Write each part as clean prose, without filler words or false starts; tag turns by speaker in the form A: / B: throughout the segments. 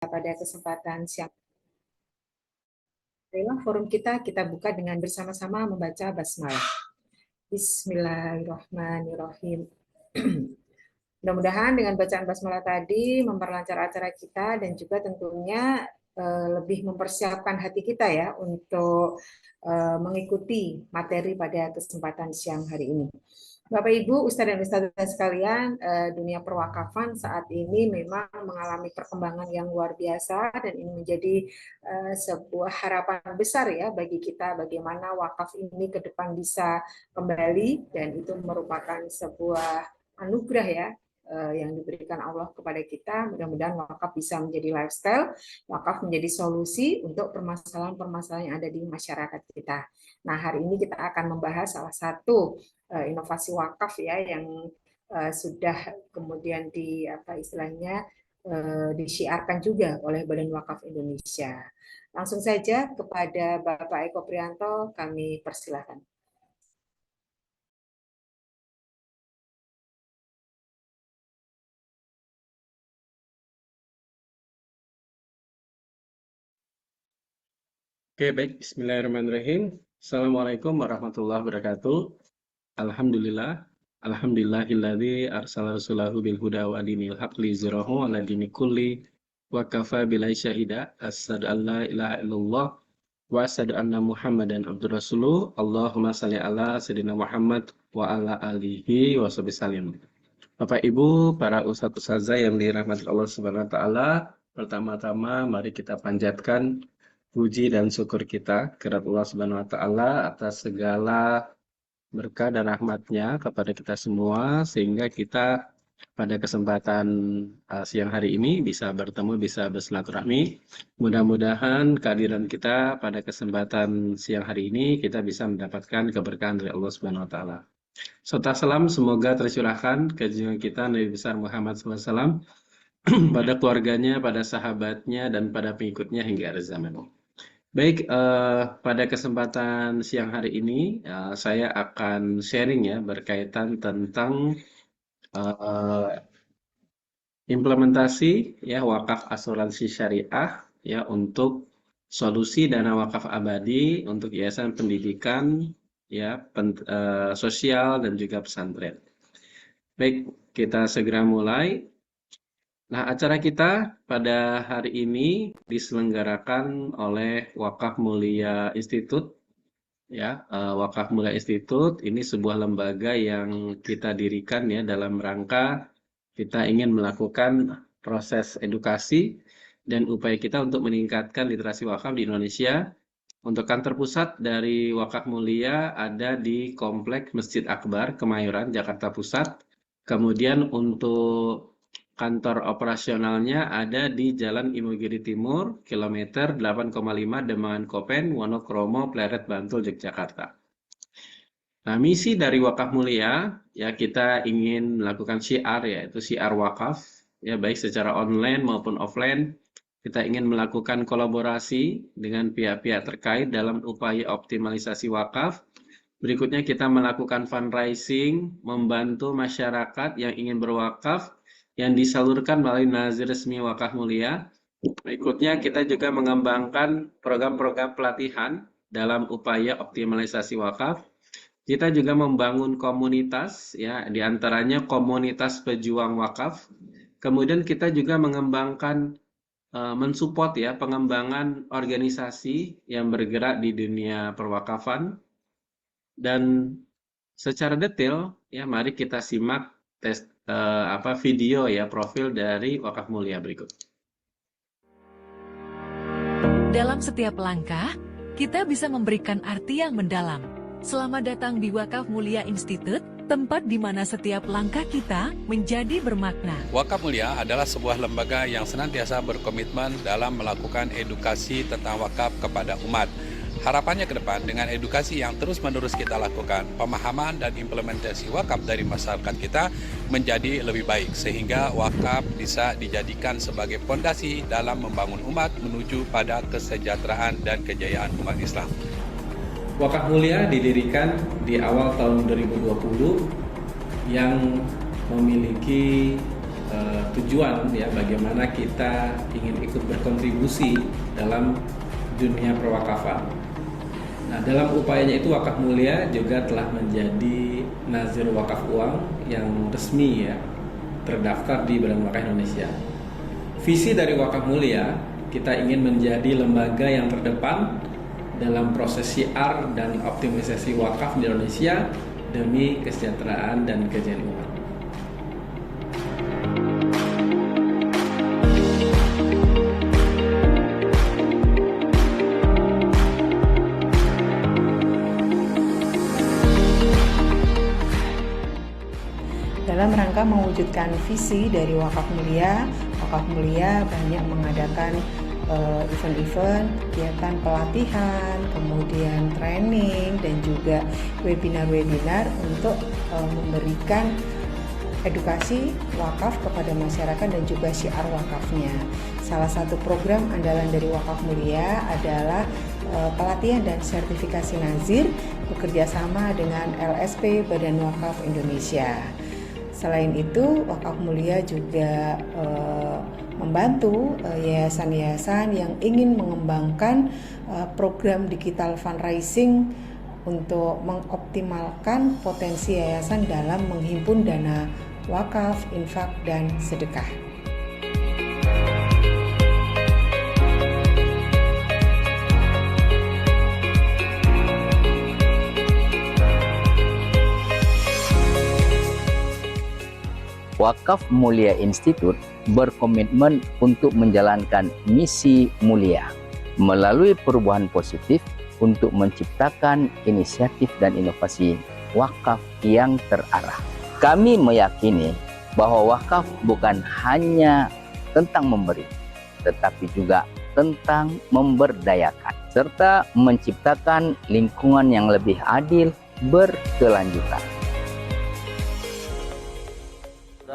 A: pada kesempatan siang. Marilah forum kita buka dengan bersama-sama membaca basmalah. Bismillahirrahmanirrahim. Mudah-mudahan dengan bacaan basmalah tadi memperlancar acara kita dan juga tentunya lebih mempersiapkan hati kita ya untuk mengikuti materi pada kesempatan siang hari ini. Bapak Ibu, Ustadz dan Ustadzah sekalian, dunia perwakafan saat ini memang mengalami perkembangan yang luar biasa dan ini menjadi sebuah harapan besar ya bagi kita bagaimana wakaf ini ke depan bisa kembali dan itu merupakan sebuah anugerah ya yang diberikan Allah kepada kita. Mudah-mudahan wakaf bisa menjadi lifestyle, wakaf menjadi solusi untuk permasalahan-permasalahan yang ada di masyarakat kita. Nah, hari ini kita akan membahas salah satu inovasi wakaf ya yang sudah kemudian disiarkan juga oleh Badan Wakaf Indonesia. Langsung saja kepada Bapak Eko Prianto kami persilahkan.
B: Oke, baik. Bismillahirrahmanirrahim. Assalamualaikum warahmatullahi wabarakatuh. Alhamdulillah. Alhamdulillahilladzi arsala rasulahu bil huda wa dinil haq liyuzhirahu 'ala dini kulli wa kafa billahi syahida. Asyhadu an la ilaha illallah wa asyhadu anna Muhammadan abdur rasuluh. Allahumma shalli ala sayyidina Muhammad wa ala alihi wa sahbihi. Bapak Ibu, para ustadz ustazah yang dirahmati Allah Subhanahu wa taala, pertama-tama mari kita panjatkan puji dan syukur kita kepada Allah Subhanahu wa taala atas segala berkah dan rahmatnya kepada kita semua sehingga kita pada kesempatan siang hari ini bisa bertemu, bisa bersilaturahmi. Mudah-mudahan kehadiran kita pada kesempatan siang hari ini kita bisa mendapatkan keberkahan dari Allah Subhanahu wa taala. Serta salam semoga tercurahkan ke junjungan kita Nabi besar Muhammad SAW pada keluarganya, pada sahabatnya dan pada pengikutnya hingga akhir zaman. Baik, pada kesempatan siang hari ini saya akan sharing ya berkaitan tentang implementasi ya wakaf asuransi syariah ya untuk solusi dana wakaf abadi untuk yayasan pendidikan ya sosial dan juga pesantren. Baik, kita segera mulai. Nah, acara kita pada hari ini diselenggarakan oleh Wakaf Mulia Institute. Ya, Wakaf Mulia Institute ini sebuah lembaga yang kita dirikan ya dalam rangka kita ingin melakukan proses edukasi dan upaya kita untuk meningkatkan literasi wakaf di Indonesia. Untuk kantor pusat dari Wakaf Mulia ada di Komplek Masjid Akbar, Kemayoran, Jakarta Pusat. Kemudian untuk kantor operasionalnya ada di Jalan Imogiri Timur, kilometer 8,5 Demangan Kopen, Wonokromo, Pleret, Bantul, Yogyakarta. Nah, misi dari Wakaf Mulia, ya kita ingin melakukan syiar, yaitu syiar wakaf, ya baik secara online maupun offline. Kita ingin melakukan kolaborasi dengan pihak-pihak terkait dalam upaya optimalisasi wakaf. Berikutnya kita melakukan fundraising, membantu masyarakat yang ingin berwakaf, yang disalurkan melalui nazir resmi Wakaf Mulia. Berikutnya kita juga mengembangkan program-program pelatihan dalam upaya optimalisasi wakaf. Kita juga membangun komunitas, ya diantaranya komunitas pejuang wakaf. Kemudian kita juga mengembangkan, mensupport ya pengembangan organisasi yang bergerak di dunia perwakafan. Dan secara detail, ya mari kita simak video ya profil dari Wakaf Mulia berikut.
C: Dalam setiap langkah, kita bisa memberikan arti yang mendalam. Selamat datang di Wakaf Mulia Institute, tempat di mana setiap langkah kita menjadi bermakna.
D: Wakaf Mulia adalah sebuah lembaga yang senantiasa berkomitmen dalam melakukan edukasi tentang wakaf kepada umat. Harapannya ke depan dengan edukasi yang terus-menerus kita lakukan, pemahaman dan implementasi wakaf dari masyarakat kita menjadi lebih baik sehingga wakaf bisa dijadikan sebagai fondasi dalam membangun umat menuju pada kesejahteraan dan kejayaan umat Islam.
B: Wakaf Mulia didirikan di awal tahun 2020 yang memiliki tujuan ya bagaimana kita ingin ikut berkontribusi dalam dunia perwakafan. Nah, dalam upayanya itu Wakaf Mulia juga telah menjadi nazir wakaf uang yang resmi ya terdaftar di Badan Wakaf Indonesia. Visi dari Wakaf Mulia, kita ingin menjadi lembaga yang terdepan dalam proses syiar dan optimisasi wakaf di Indonesia demi kesejahteraan dan kejayaan umat.
A: Dalam rangka mewujudkan visi dari Wakaf Mulia banyak mengadakan event-event, kegiatan pelatihan, kemudian training, dan juga webinar-webinar untuk memberikan edukasi wakaf kepada masyarakat dan juga syiar wakafnya. Salah satu program andalan dari Wakaf Mulia adalah pelatihan dan sertifikasi nazir bekerjasama dengan LSP Badan Wakaf Indonesia. Selain itu, Wakaf Mulia juga membantu yayasan-yayasan yang ingin mengembangkan program digital fundraising untuk mengoptimalkan potensi yayasan dalam menghimpun dana wakaf, infak, dan sedekah.
E: Wakaf Mulia Institute berkomitmen untuk menjalankan misi mulia melalui perubahan positif untuk menciptakan inisiatif dan inovasi wakaf yang terarah. Kami meyakini bahwa wakaf bukan hanya tentang memberi, tetapi juga tentang memberdayakan, serta menciptakan lingkungan yang lebih adil berkelanjutan.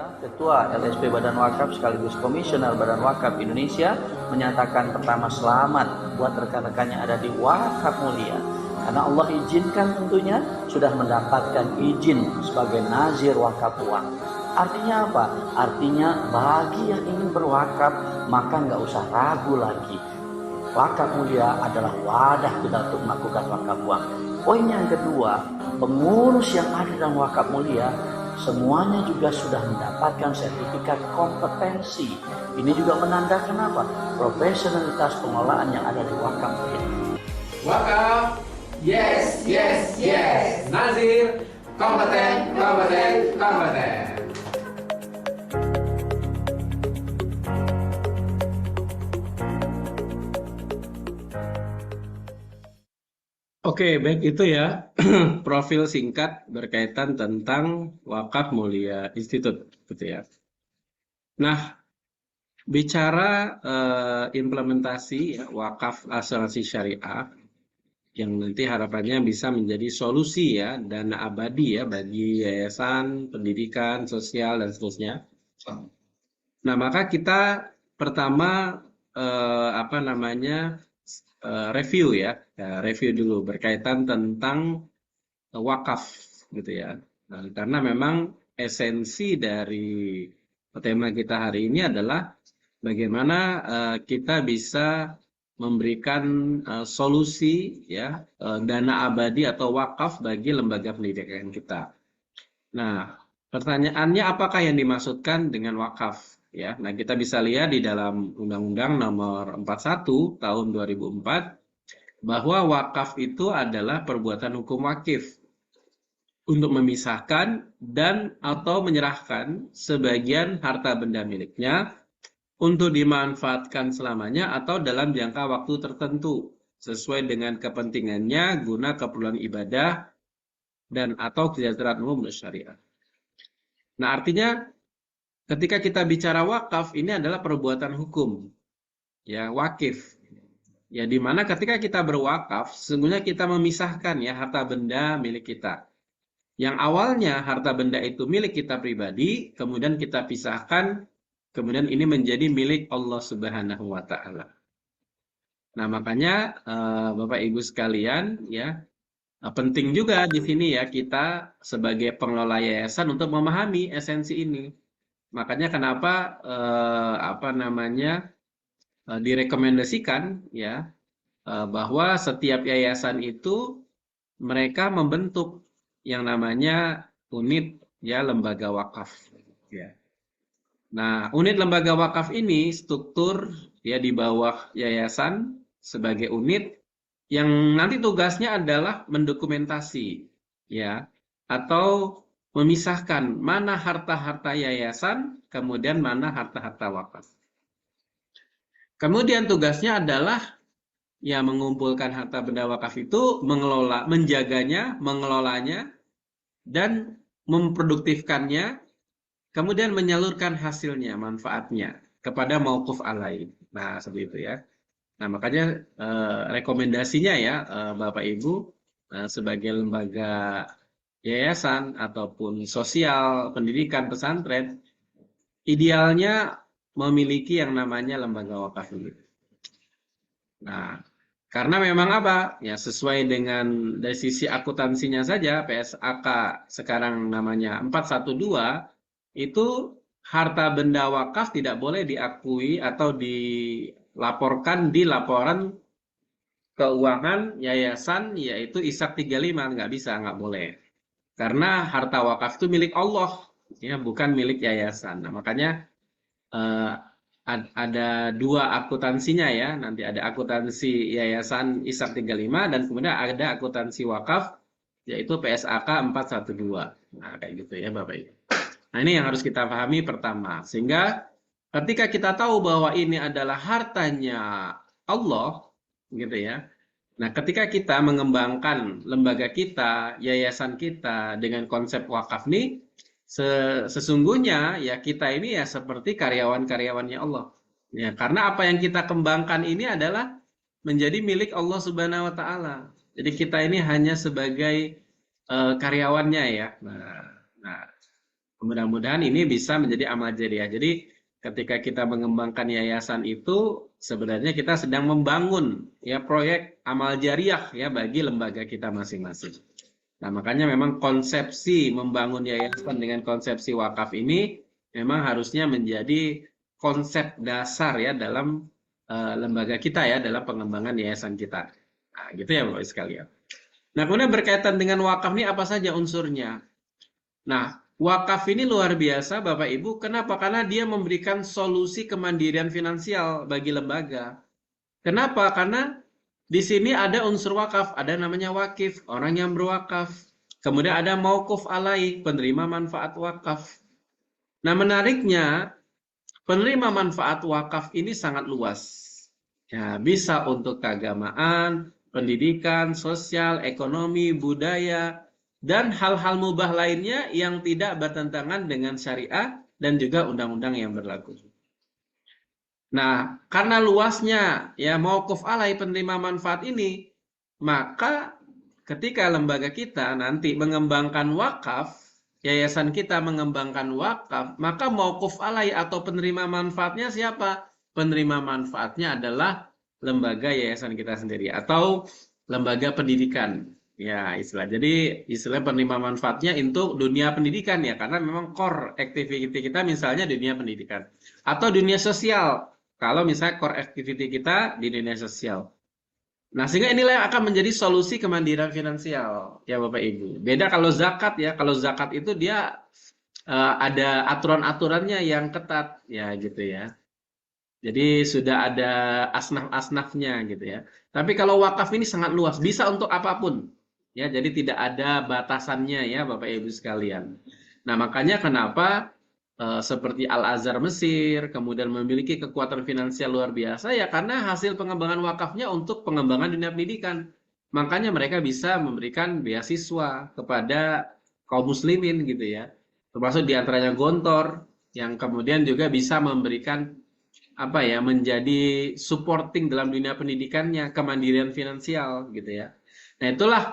F: Ketua LSP Badan Wakaf sekaligus Komisioner Badan Wakaf Indonesia menyatakan pertama selamat buat rekan-rekan yang ada di Wakaf Mulia, karena Allah izinkan tentunya sudah mendapatkan izin sebagai nazir wakaf uang. Artinya apa? Artinya bagi yang ingin berwakaf maka nggak usah ragu lagi. Wakaf Mulia adalah wadah kita untuk melakukan wakaf uang. Poin yang kedua, pengurus yang ada dalam Wakaf Mulia semuanya juga sudah mendapatkan sertifikat kompetensi. Ini juga menandakan apa? Profesionalitas pengelolaan yang ada di Wakaf Mulia.
B: Wakaf, yes, yes, yes. Nazir, kompeten, kompeten, kompeten. Oke, baik itu ya profil singkat berkaitan tentang Wakaf Mulia Institute, gitu ya. Nah, bicara implementasi ya, wakaf asuransi syariah yang nanti harapannya bisa menjadi solusi ya dana abadi ya bagi yayasan, pendidikan, sosial dan seterusnya. Nah, maka kita pertama review ya, review dulu berkaitan tentang wakaf gitu ya. Nah, karena memang esensi dari tema kita hari ini adalah bagaimana kita bisa memberikan solusi ya dana abadi atau wakaf bagi lembaga pendidikan kita. Nah, pertanyaannya apakah yang dimaksudkan dengan wakaf? Ya, nah kita bisa lihat di dalam Undang-Undang Nomor 41 Tahun 2004 bahwa wakaf itu adalah perbuatan hukum wakif untuk memisahkan dan atau menyerahkan sebagian harta benda miliknya untuk dimanfaatkan selamanya atau dalam jangka waktu tertentu sesuai dengan kepentingannya guna keperluan ibadah dan atau kesejahteraan umum syariah. Nah, artinya ketika kita bicara wakaf, ini adalah perbuatan hukum, ya wakif, ya di mana ketika kita berwakaf, sesungguhnya kita memisahkan ya harta benda milik kita. Yang awalnya harta benda itu milik kita pribadi, kemudian kita pisahkan, kemudian ini menjadi milik Allah Subhanahu wa Ta'ala. Nah, makanya Bapak Ibu sekalian, ya penting juga di sini ya kita sebagai pengelola yayasan untuk memahami esensi ini. Makanya kenapa direkomendasikan ya bahwa setiap yayasan itu mereka membentuk yang namanya unit ya lembaga wakaf ya. Nah, unit lembaga wakaf ini struktur ya di bawah yayasan sebagai unit yang nanti tugasnya adalah mendokumentasi ya atau memisahkan mana harta-harta yayasan kemudian mana harta-harta wakaf. Kemudian tugasnya adalah ya mengumpulkan harta benda wakaf itu, mengelola, menjaganya, mengelolanya dan memproduktifkannya, kemudian menyalurkan hasilnya, manfaatnya kepada mauquf alai. Nah, seperti itu ya. Nah, makanya rekomendasinya ya Bapak Ibu sebagai lembaga yayasan ataupun sosial, pendidikan, pesantren, idealnya memiliki yang namanya lembaga wakaf ini. Nah, karena memang apa? Ya sesuai dengan dari sisi akuntansinya saja PSAK sekarang namanya 412 itu harta benda wakaf tidak boleh diakui atau dilaporkan di laporan keuangan yayasan yaitu ISAK 35 nggak bisa, nggak boleh. Karena harta wakaf itu milik Allah ya bukan milik yayasan. Nah, makanya ada dua akuntansinya ya, nanti ada akuntansi yayasan ISAK 35 dan kemudian ada akuntansi wakaf yaitu PSAK 412. Nah, kayak gitu ya Bapak Ibu. Nah, ini yang harus kita pahami pertama. Sehingga ketika kita tahu bahwa ini adalah hartanya Allah gitu ya. Nah, ketika kita mengembangkan lembaga kita, yayasan kita dengan konsep wakaf nih, sesungguhnya ya kita ini ya seperti karyawan-karyawannya Allah. Ya, karena apa yang kita kembangkan ini adalah menjadi milik Allah Subhanahu wa taala. Jadi kita ini hanya sebagai karyawannya ya. Nah, mudah-mudahan ini bisa menjadi amal jariah. Jadi ketika kita mengembangkan yayasan itu sebenarnya kita sedang membangun ya proyek amal jariah ya bagi lembaga kita masing-masing. Nah, makanya memang konsepsi membangun yayasan dengan konsepsi wakaf ini memang harusnya menjadi konsep dasar ya dalam lembaga kita ya dalam pengembangan yayasan kita. Nah, gitu ya Bapak sekalian. Nah, kemudian berkaitan dengan wakaf ini apa saja unsurnya? Nah, wakaf ini luar biasa Bapak Ibu. Kenapa? Karena dia memberikan solusi kemandirian finansial bagi lembaga. Kenapa? Karena di sini ada unsur wakaf, ada namanya wakif, orang yang berwakaf. Kemudian ada mauquf alai, penerima manfaat wakaf. Nah, menariknya, penerima manfaat wakaf ini sangat luas. Ya, bisa untuk keagamaan, pendidikan, sosial, ekonomi, budaya, dan hal-hal mubah lainnya yang tidak bertentangan dengan syariah dan juga undang-undang yang berlaku. Nah, karena luasnya ya mauquf alai penerima manfaat ini, maka ketika lembaga kita nanti mengembangkan wakaf, yayasan kita mengembangkan wakaf, maka mauquf alai atau penerima manfaatnya siapa? Penerima manfaatnya adalah lembaga yayasan kita sendiri atau lembaga pendidikan. Ya, istilah. Jadi istilah penerima manfaatnya untuk dunia pendidikan ya, karena memang core activity kita misalnya dunia pendidikan atau dunia sosial. Kalau misalnya core activity kita di dunia sosial. Nah, sehingga inilah yang akan menjadi solusi kemandirian finansial ya Bapak Ibu. Beda kalau zakat ya. Kalau zakat itu dia ada aturan-aturannya yang ketat ya gitu ya. Jadi sudah ada asnaf-asnafnya gitu ya. Tapi kalau wakaf ini sangat luas, bisa untuk apapun. Ya, jadi tidak ada batasannya ya Bapak Ibu sekalian. Nah, makanya kenapa seperti Al-Azhar Mesir, kemudian memiliki kekuatan finansial luar biasa ya karena hasil pengembangan wakafnya untuk pengembangan dunia pendidikan. Makanya mereka bisa memberikan beasiswa kepada kaum muslimin gitu ya. Termasuk diantaranya Gontor yang kemudian juga bisa memberikan apa ya menjadi supporting dalam dunia pendidikannya, kemandirian finansial gitu ya. Nah, itulah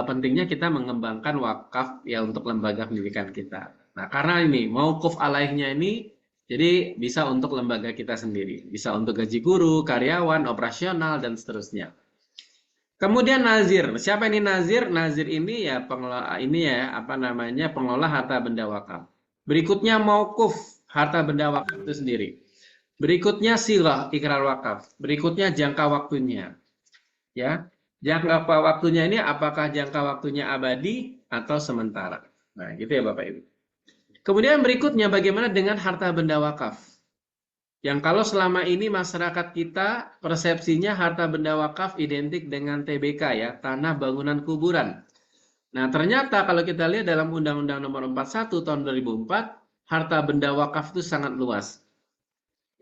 B: pentingnya kita mengembangkan wakaf ya untuk lembaga pendidikan kita. Nah, karena ini mauquf alaihnya ini jadi bisa untuk lembaga kita sendiri, bisa untuk gaji guru, karyawan, operasional dan seterusnya. Kemudian nazir. Siapa ini nazir? Nazir ini ya pengelola ini ya pengelola harta benda wakaf. Berikutnya mauquf, harta benda wakaf itu sendiri. Berikutnya sighah, ikrar wakaf. Berikutnya jangka waktunya. Ya, jangka waktunya ini apakah jangka waktunya abadi atau sementara. Nah, gitu ya Bapak Ibu. Kemudian berikutnya bagaimana dengan harta benda wakaf? Yang kalau selama ini masyarakat kita persepsinya harta benda wakaf identik dengan TBK ya, tanah bangunan kuburan. Nah, ternyata kalau kita lihat dalam Undang-Undang Nomor 41 tahun 2004, harta benda wakaf itu sangat luas.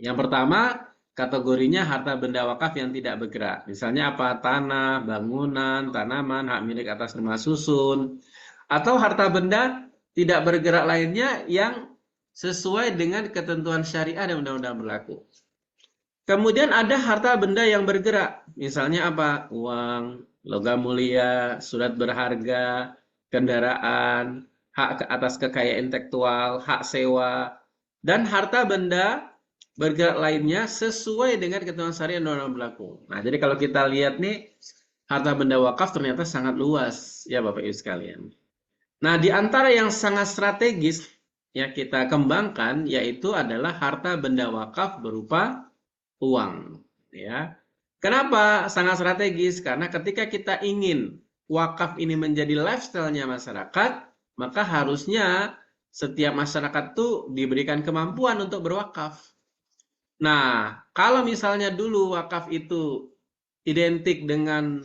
B: Yang pertama, kategorinya harta benda wakaf yang tidak bergerak. Misalnya apa? Tanah, bangunan, tanaman, hak milik atas nama susun, atau harta benda tidak bergerak lainnya yang sesuai dengan ketentuan syariah dan undang-undang berlaku. Kemudian ada harta benda yang bergerak. Misalnya apa? Uang, logam mulia, surat berharga, kendaraan, hak atas kekayaan intelektual, hak sewa, dan harta benda bergerak lainnya sesuai dengan ketentuan syariah dan undang-undang berlaku. Nah, jadi kalau kita lihat nih, harta benda wakaf ternyata sangat luas, ya Bapak Ibu sekalian. Nah, di antara yang sangat strategis ya kita kembangkan yaitu adalah harta benda wakaf berupa uang, ya. Kenapa sangat strategis? Karena ketika kita ingin wakaf ini menjadi lifestyle-nya masyarakat, maka harusnya setiap masyarakat tuh diberikan kemampuan untuk berwakaf. Nah, kalau misalnya dulu wakaf itu identik dengan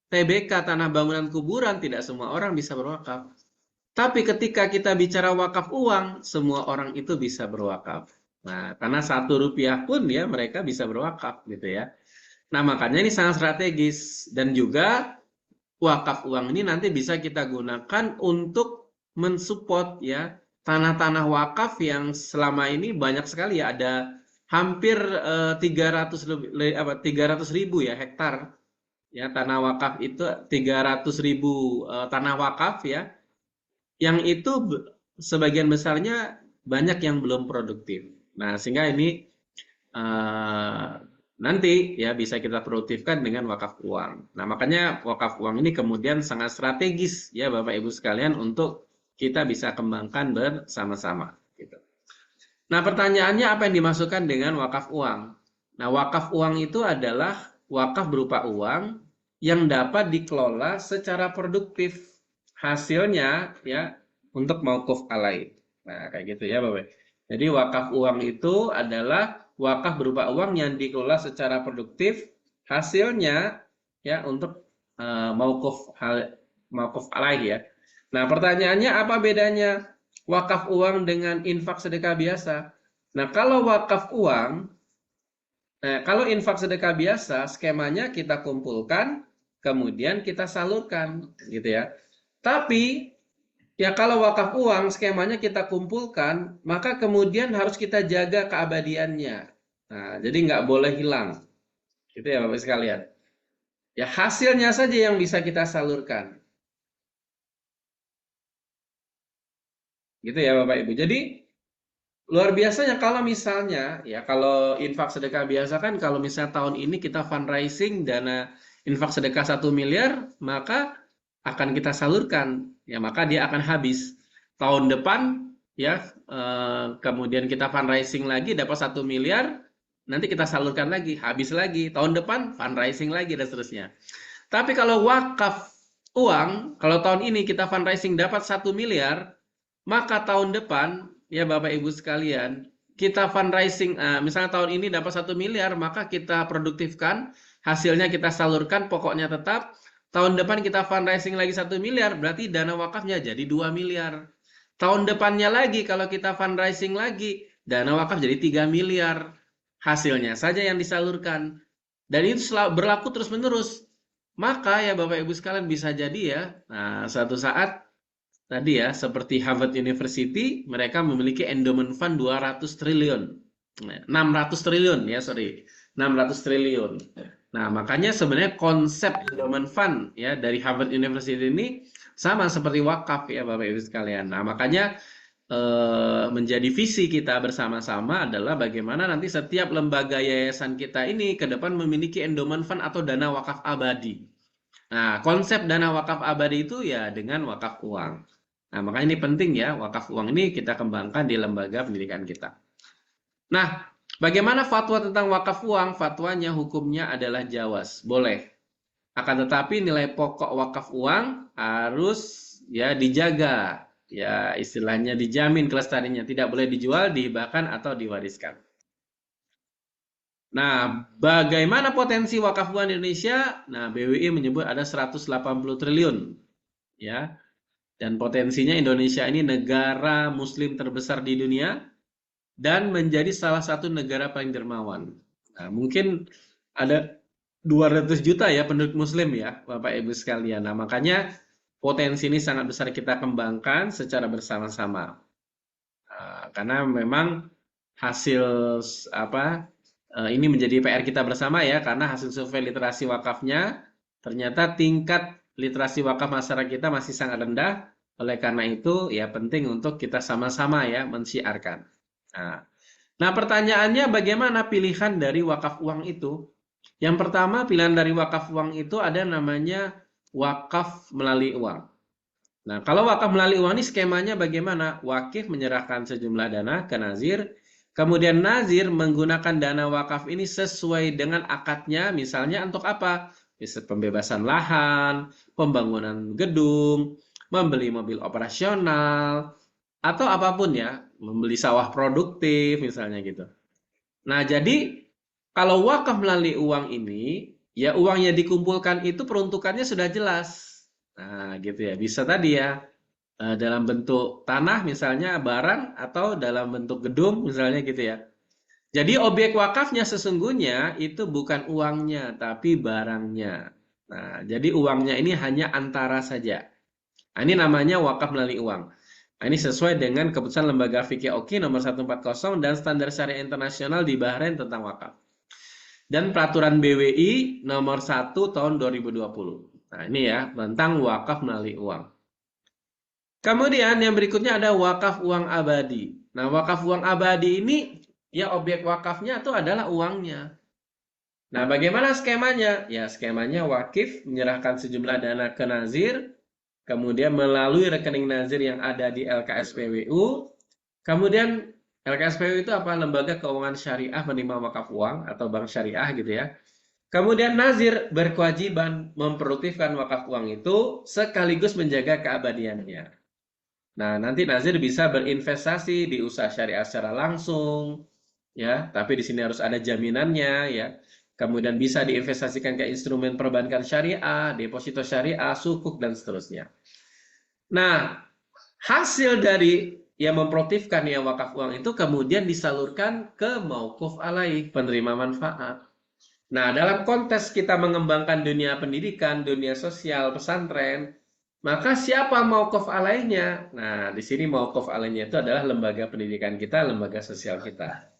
B: TBK, tanah bangunan kuburan, tidak semua orang bisa berwakaf. Tapi ketika kita bicara wakaf uang, semua orang itu bisa berwakaf. Nah, karena 1 rupiah pun ya mereka bisa berwakaf gitu ya. Nah, makanya ini sangat strategis. Dan juga wakaf uang ini nanti bisa kita gunakan untuk mensupport ya tanah-tanah wakaf yang selama ini banyak sekali ya, ada hampir 300.000 ya hektar ya tanah wakaf itu 300.000 tanah wakaf ya, yang itu sebagian besarnya banyak yang belum produktif. Nah, sehingga ini nanti ya bisa kita produktifkan dengan wakaf uang. Nah, makanya wakaf uang ini kemudian sangat strategis ya Bapak Ibu sekalian untuk kita bisa kembangkan bersama-sama gitu. Nah, pertanyaannya apa yang dimasukkan dengan wakaf uang? Nah, wakaf uang itu adalah wakaf berupa uang yang dapat dikelola secara produktif. Hasilnya ya untuk mauquf alaih. Nah, kayak gitu ya Bapak. Jadi wakaf uang itu adalah wakaf berupa uang yang dikelola secara produktif, hasilnya ya untuk mauquf alaih ya. Nah, pertanyaannya apa bedanya wakaf uang dengan infak sedekah biasa? Nah, kalau wakaf uang, kalau infak sedekah biasa, skemanya kita kumpulkan, kemudian kita salurkan, gitu ya. Tapi ya kalau wakaf uang skemanya kita kumpulkan, maka kemudian harus kita jaga keabadiannya. Nah, jadi nggak boleh hilang. Gitu ya Bapak sekalian. Ya hasilnya saja yang bisa kita salurkan. Gitu ya Bapak Ibu. Jadi luar biasanya kalau misalnya ya kalau infak sedekah biasa kan kalau misalnya tahun ini kita fundraising dana infak sedekah 1 miliar, maka akan kita salurkan ya, maka dia akan habis tahun depan ya, kemudian kita fundraising lagi dapat 1 miliar, nanti kita salurkan lagi, habis lagi tahun depan fundraising lagi dan seterusnya. Tapi kalau wakaf uang, kalau tahun ini kita fundraising dapat 1 miliar, maka tahun depan ya Bapak Ibu sekalian kita fundraising, misalnya tahun ini dapat 1 miliar, maka kita produktifkan, hasilnya kita salurkan, pokoknya tetap. Tahun depan kita fundraising lagi 1 miliar, berarti dana wakafnya jadi 2 miliar. Tahun depannya lagi kalau kita fundraising lagi, dana wakaf jadi 3 miliar. Hasilnya saja yang disalurkan. Dan itu berlaku terus-menerus. Maka ya Bapak Ibu sekalian bisa jadi ya, nah suatu saat tadi ya, seperti Harvard University, mereka memiliki endowment fund 200 triliun. 600 triliun ya, 600 triliun. Nah, makanya sebenarnya konsep endowment fund ya dari Harvard University ini sama seperti wakaf ya Bapak Ibu sekalian. Nah, makanya menjadi visi kita bersama-sama adalah bagaimana nanti setiap lembaga yayasan kita ini ke depan memiliki endowment fund atau dana wakaf abadi. Nah, konsep dana wakaf abadi itu ya dengan wakaf uang. Nah, makanya ini penting ya, wakaf uang ini kita kembangkan di lembaga pendidikan kita. Nah, bagaimana fatwa tentang wakaf uang? Fatwanya hukumnya adalah jawaz, boleh. Akan tetapi nilai pokok wakaf uang harus ya dijaga, ya istilahnya dijamin kelestariannya, tidak boleh dijual, dihibahkan atau diwariskan. Nah, bagaimana potensi wakaf uang di Indonesia? Nah, BWI menyebut ada 180 triliun, ya. Dan potensinya Indonesia ini negara muslim terbesar di dunia dan menjadi salah satu negara paling dermawan. Nah, mungkin ada 200 juta ya penduduk muslim ya, Bapak Ibu sekalian. Nah, makanya potensi ini sangat besar kita kembangkan secara bersama-sama. Karena memang hasil ini menjadi PR kita bersama ya, karena hasil survei literasi wakafnya ternyata tingkat literasi wakaf masyarakat kita masih sangat rendah. Oleh karena itu ya penting untuk kita sama-sama ya mensiarkan. Nah, pertanyaannya bagaimana pilihan dari wakaf uang itu? Yang pertama, pilihan dari wakaf uang itu ada namanya wakaf melalui uang. Nah, kalau wakaf melalui uang ini skemanya bagaimana? Wakif menyerahkan sejumlah dana ke nazir, kemudian nazir menggunakan dana wakaf ini sesuai dengan akadnya, misalnya untuk apa? Bisa pembebasan lahan, pembangunan gedung, membeli mobil operasional, atau apapun ya, membeli sawah produktif misalnya gitu. Nah, jadi kalau wakaf melalui uang ini, ya uang yang dikumpulkan itu peruntukannya sudah jelas. Nah, gitu ya. Bisa tadi ya, dalam bentuk tanah misalnya, barang, atau dalam bentuk gedung misalnya gitu ya. Jadi objek wakafnya sesungguhnya itu bukan uangnya, tapi barangnya. Nah, jadi uangnya ini hanya antara saja. Nah, ini namanya wakaf melalui uang. Nah, ini sesuai dengan keputusan Lembaga Fikih Oki nomor 140 dan Standar Syariah Internasional di Bahrain tentang wakaf. Dan Peraturan BWI nomor 1 tahun 2020. Nah, ini ya, tentang wakaf melalui uang. Kemudian yang berikutnya ada wakaf uang abadi. Nah, wakaf uang abadi ini, ya objek wakafnya itu adalah uangnya. Nah, bagaimana skemanya? Ya, skemanya wakif menyerahkan sejumlah dana ke nazir, kemudian melalui rekening nazir yang ada di LKSPWU, kemudian LKSPWU itu apa? Lembaga Keuangan Syariah Menerima Wakaf Uang atau Bank Syariah gitu ya. Kemudian nazir berkewajiban memproduktifkan wakaf uang itu sekaligus menjaga keabadiannya. Nah, nanti nazir bisa berinvestasi di usaha syariah secara langsung, ya, tapi di sini harus ada jaminannya, ya. Kemudian bisa diinvestasikan ke instrumen perbankan syariah, deposito syariah, sukuk, dan seterusnya. Nah, hasil dari yang memproduktifkan yang wakaf uang itu kemudian disalurkan ke mauquf alaih, penerima manfaat. Nah, dalam konteks kita mengembangkan dunia pendidikan, dunia sosial, pesantren, maka siapa mauquf alaihnya? Nah, di sini mauquf alaihnya itu adalah lembaga pendidikan kita, lembaga sosial kita.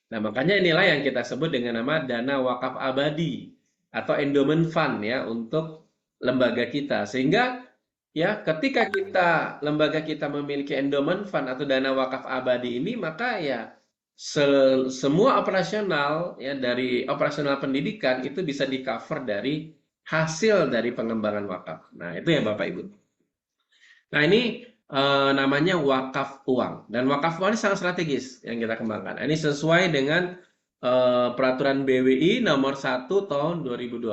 B: Nah, makanya inilah yang kita sebut dengan nama dana wakaf abadi atau endowment fund ya untuk lembaga kita. Sehingga ya ketika lembaga kita memiliki endowment fund atau dana wakaf abadi ini, maka ya semua operasional ya dari operasional pendidikan itu bisa di-cover dari hasil dari pengembangan wakaf. Nah, itu ya Bapak Ibu. Nah, ini namanya wakaf uang, dan wakaf uang ini sangat strategis yang kita kembangkan. Ini sesuai dengan peraturan BWI nomor 1 tahun 2020.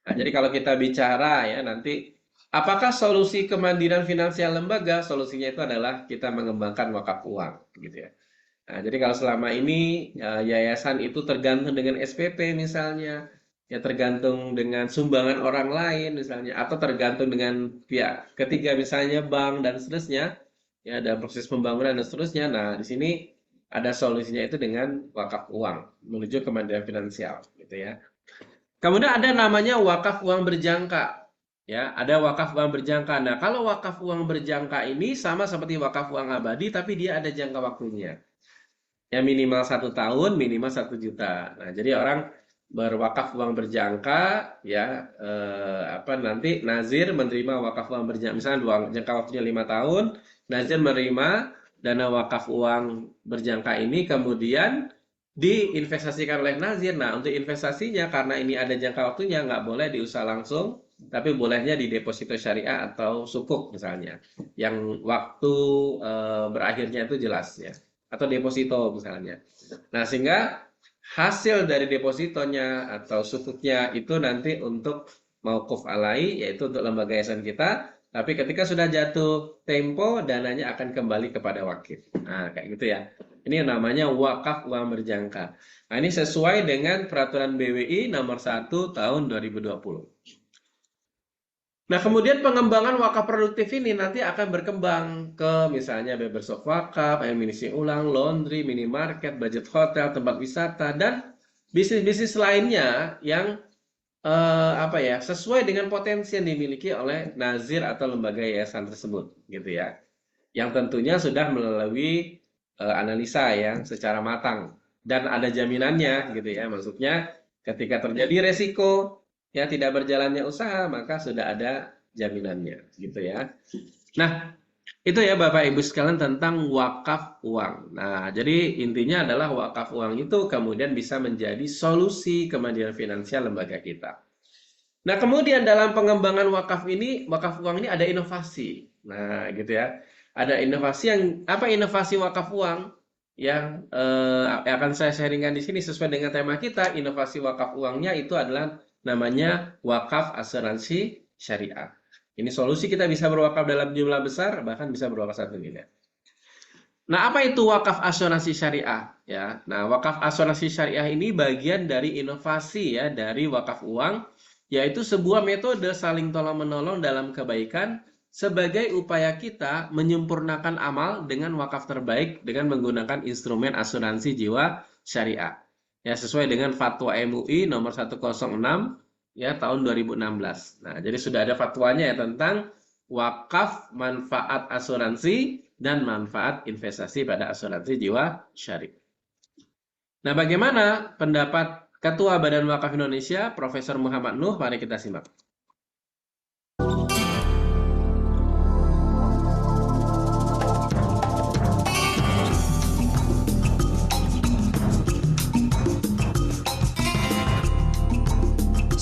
B: Nah, jadi kalau kita bicara ya nanti apakah solusi kemandirian finansial lembaga, solusinya itu adalah kita mengembangkan wakaf uang gitu ya. Nah, jadi kalau selama ini yayasan itu tergantung dengan SPP misalnya, ya tergantung dengan sumbangan orang lain misalnya, atau tergantung dengan pihak ketiga misalnya bank dan seterusnya, ya ada proses pembangunan dan seterusnya. Nah, di sini ada solusinya itu dengan wakaf uang menuju kemandirian finansial, gitu ya. Kemudian ada namanya wakaf uang berjangka, ya ada wakaf uang berjangka. Nah, kalau wakaf uang berjangka ini sama seperti wakaf uang abadi, tapi dia ada jangka waktunya, ya minimal 1 tahun, minimal 1 juta. Nah, jadi orang berwakaf uang berjangka ya nanti nazir menerima wakaf uang berjangka, misalnya jangka waktunya 5 tahun, nazir menerima dana wakaf uang berjangka ini kemudian diinvestasikan oleh nazir. Nah, untuk investasinya karena ini ada jangka waktunya nggak boleh diusaha langsung, tapi bolehnya di deposito syariah atau sukuk misalnya, yang waktu berakhirnya itu jelas ya, atau deposito misalnya. Nah, sehingga hasil dari depositonya atau sukuknya itu nanti untuk mauquf alai, yaitu untuk lembaga yayasan kita, tapi ketika sudah jatuh tempo, dananya akan kembali kepada wakil. Nah, kayak gitu ya. Ini namanya wakaf uang berjangka. Nah, ini sesuai dengan peraturan BWI nomor 1 tahun 2020. Nah, kemudian pengembangan wakaf produktif ini nanti akan berkembang ke misalnya bebershop wakaf, amunisi ulang, laundry, minimarket, budget hotel, tempat wisata, dan bisnis-bisnis lainnya yang sesuai dengan potensi yang dimiliki oleh nazir atau lembaga yayasan tersebut, gitu ya. Yang tentunya sudah melalui analisa yang secara matang dan ada jaminannya, gitu ya. Maksudnya ketika terjadi resiko ya tidak berjalannya usaha, maka sudah ada jaminannya, gitu ya. Nah, itu ya Bapak Ibu sekalian tentang wakaf uang. Nah, jadi intinya adalah wakaf uang itu kemudian bisa menjadi solusi kemandirian finansial lembaga kita. Nah, kemudian dalam pengembangan wakaf uang ini ada inovasi. Nah, gitu ya. Ada inovasi inovasi wakaf uang yang akan saya sharingkan di sini sesuai dengan tema kita. Inovasi wakaf uangnya itu adalah namanya wakaf asuransi syariah. Ini solusi kita bisa berwakaf dalam jumlah besar, bahkan bisa berwakaf 1 miliar. Nah, apa itu wakaf asuransi syariah? Ya, nah wakaf asuransi syariah ini bagian dari inovasi ya dari wakaf uang, yaitu sebuah metode saling tolong-menolong dalam kebaikan sebagai upaya kita menyempurnakan amal dengan wakaf terbaik dengan menggunakan instrumen asuransi jiwa syariah. Ya, sesuai dengan fatwa MUI nomor 106 ya tahun 2016. Nah, jadi sudah ada fatwanya ya tentang wakaf manfaat asuransi dan manfaat investasi pada asuransi jiwa syariah. Nah, bagaimana pendapat Ketua Badan Wakaf Indonesia, Profesor Muhammad Nuh? Mari kita simak.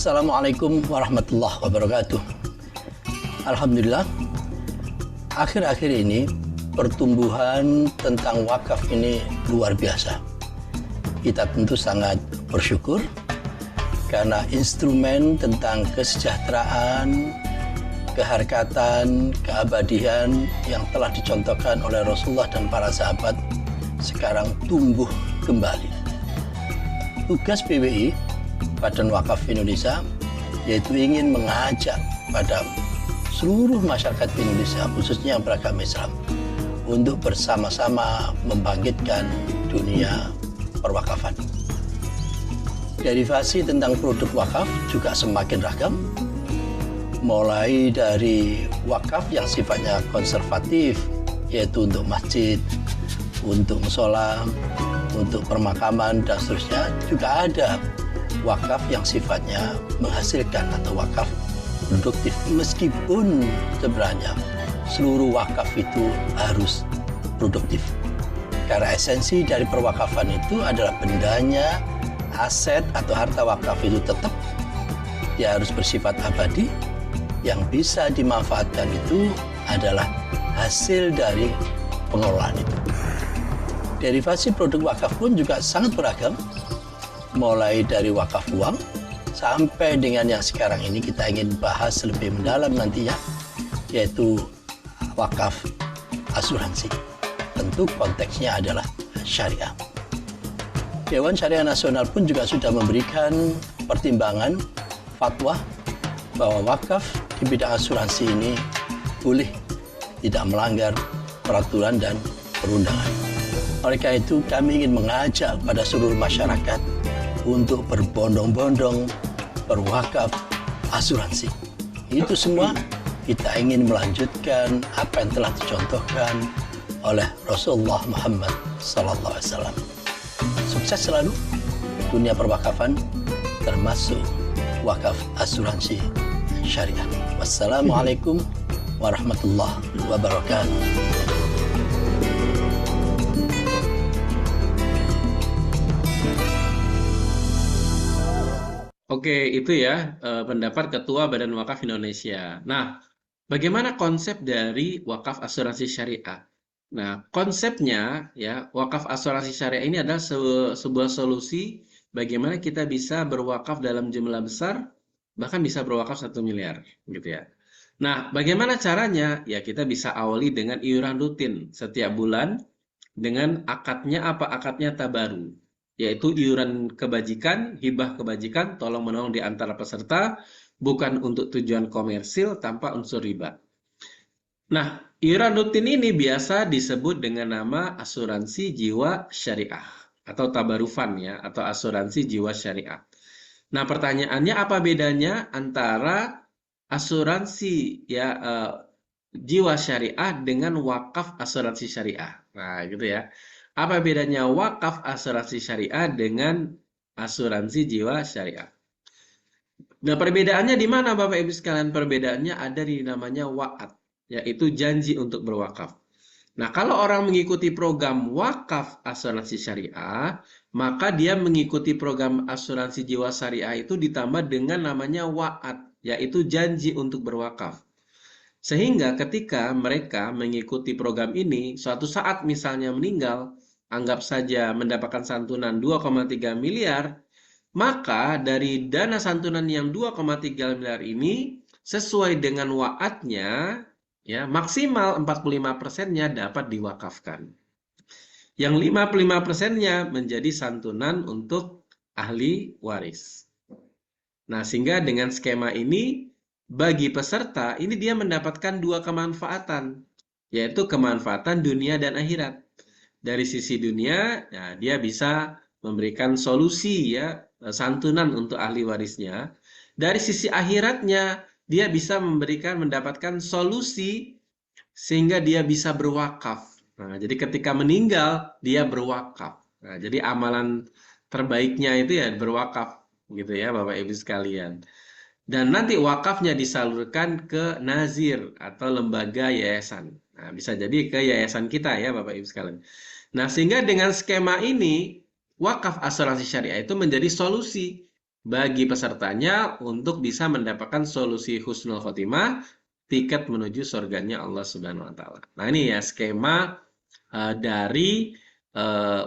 G: Assalamualaikum warahmatullahi wabarakatuh. Alhamdulillah, akhir-akhir ini pertumbuhan tentang wakaf ini luar biasa. Kita tentu sangat bersyukur karena instrumen tentang kesejahteraan, keharkatan, keabadian yang telah dicontohkan oleh Rasulullah dan para sahabat sekarang tumbuh kembali. Tugas BWI, Badan Wakaf Indonesia, yaitu ingin mengajak pada seluruh masyarakat Indonesia, khususnya yang beragama Islam, untuk bersama-sama membangkitkan dunia perwakafan. Derivasi tentang produk wakaf juga semakin ragam, mulai dari wakaf yang sifatnya konservatif, yaitu untuk masjid, untuk musola, untuk permakaman, dan seterusnya. Juga ada wakaf yang sifatnya menghasilkan atau wakaf produktif, meskipun sebenarnya seluruh wakaf itu harus produktif. Karena esensi dari perwakafan itu adalah bendanya, aset atau harta wakaf itu tetap dia harus bersifat abadi, yang bisa dimanfaatkan itu adalah hasil dari pengelolaan itu. Derivasi produk wakaf pun juga sangat beragam, mulai dari wakaf uang sampai dengan yang sekarang ini kita ingin bahas lebih mendalam nantinya, yaitu wakaf asuransi. Tentu konteksnya adalah syariah. Dewan Syariah Nasional pun juga sudah memberikan pertimbangan fatwa bahwa wakaf di bidang asuransi ini boleh tidak melanggar peraturan dan perundangan. Oleh karena itu kami ingin mengajak pada seluruh masyarakat untuk berbondong-bondong berwakaf asuransi. Itu semua kita ingin melanjutkan apa yang telah dicontohkan oleh Rasulullah Muhammad SAW. Sukses selalu dunia perwakafan, termasuk wakaf asuransi syariah. Wassalamualaikum warahmatullahi wabarakatuh.
B: Oke, itu ya pendapat Ketua Badan Wakaf Indonesia. Nah, bagaimana konsep dari wakaf asuransi syariah? Nah, konsepnya ya wakaf asuransi syariah ini adalah sebuah solusi bagaimana kita bisa berwakaf dalam jumlah besar, bahkan bisa berwakaf 1 miliar, gitu ya. Nah, bagaimana caranya? Ya, kita bisa awali dengan iuran rutin setiap bulan dengan akadnya apa? Akadnya tabaru, yaitu iuran kebajikan, hibah kebajikan, tolong menolong di antara peserta, bukan untuk tujuan komersil tanpa unsur riba. Nah, iuran rutin ini biasa disebut dengan nama asuransi jiwa syariah atau tabarufan ya, atau asuransi jiwa syariah. Nah, pertanyaannya apa bedanya antara asuransi ya jiwa syariah dengan wakaf asuransi syariah? Nah, gitu ya. Apa bedanya wakaf asuransi syariah dengan asuransi jiwa syariah? Nah, perbedaannya di mana Bapak Ibu sekalian? Perbedaannya ada di namanya wa'ad, yaitu janji untuk berwakaf. Nah, kalau orang mengikuti program wakaf asuransi syariah, maka dia mengikuti program asuransi jiwa syariah itu ditambah dengan namanya wa'ad, yaitu janji untuk berwakaf. Sehingga ketika mereka mengikuti program ini, suatu saat misalnya meninggal, anggap saja mendapatkan santunan 2,3 miliar, maka dari dana santunan yang 2,3 miliar ini, sesuai dengan wa'adnya, ya, maksimal 45%-nya dapat diwakafkan. Yang 55%-nya menjadi santunan untuk ahli waris. Nah, sehingga dengan skema ini, bagi peserta, ini dia mendapatkan 2 kemanfaatan, yaitu kemanfaatan dunia dan akhirat. Dari sisi dunia, ya, dia bisa memberikan solusi ya, santunan untuk ahli warisnya. Dari sisi akhiratnya, dia bisa mendapatkan solusi sehingga dia bisa berwakaf. Nah, jadi ketika meninggal, dia berwakaf. Nah, jadi amalan terbaiknya itu ya berwakaf, gitu ya Bapak Ibu sekalian. Dan nanti wakafnya disalurkan ke nazir atau lembaga yayasan. Nah, bisa jadi ke yayasan kita ya Bapak Ibu sekalian. Nah, sehingga dengan skema ini, wakaf asuransi syariah itu menjadi solusi bagi pesertanya untuk bisa mendapatkan solusi husnul khotimah, tiket menuju surganya Allah Subhanahu wa taala. Nah, ini ya skema dari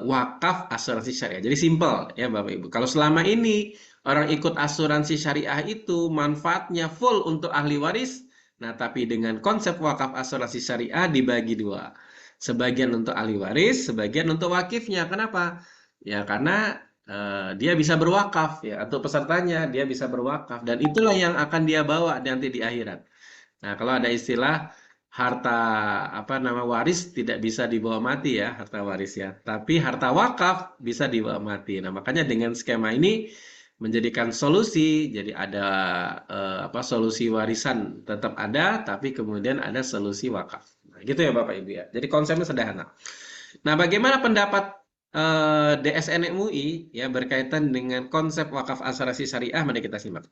B: wakaf asuransi syariah. Jadi simpel ya Bapak Ibu. Kalau selama ini orang ikut asuransi syariah itu manfaatnya full untuk ahli waris. Nah, tapi dengan konsep wakaf asuransi syariah dibagi dua. Sebagian untuk ahli waris, sebagian untuk wakifnya. Kenapa? Ya karena dia bisa berwakaf ya, atau pesertanya dia bisa berwakaf dan itulah yang akan dia bawa nanti di akhirat. Nah, kalau ada istilah harta waris tidak bisa dibawa mati ya, harta waris ya. Tapi harta wakaf bisa dibawa mati. Nah, makanya dengan skema ini menjadikan solusi, jadi ada solusi warisan tetap ada, tapi kemudian ada solusi wakaf. Nah, gitu ya Bapak Ibu ya. Jadi konsepnya sederhana. Nah, bagaimana pendapat DSN MUI ya berkaitan dengan konsep wakaf asuransi syariah? Mari kita simak.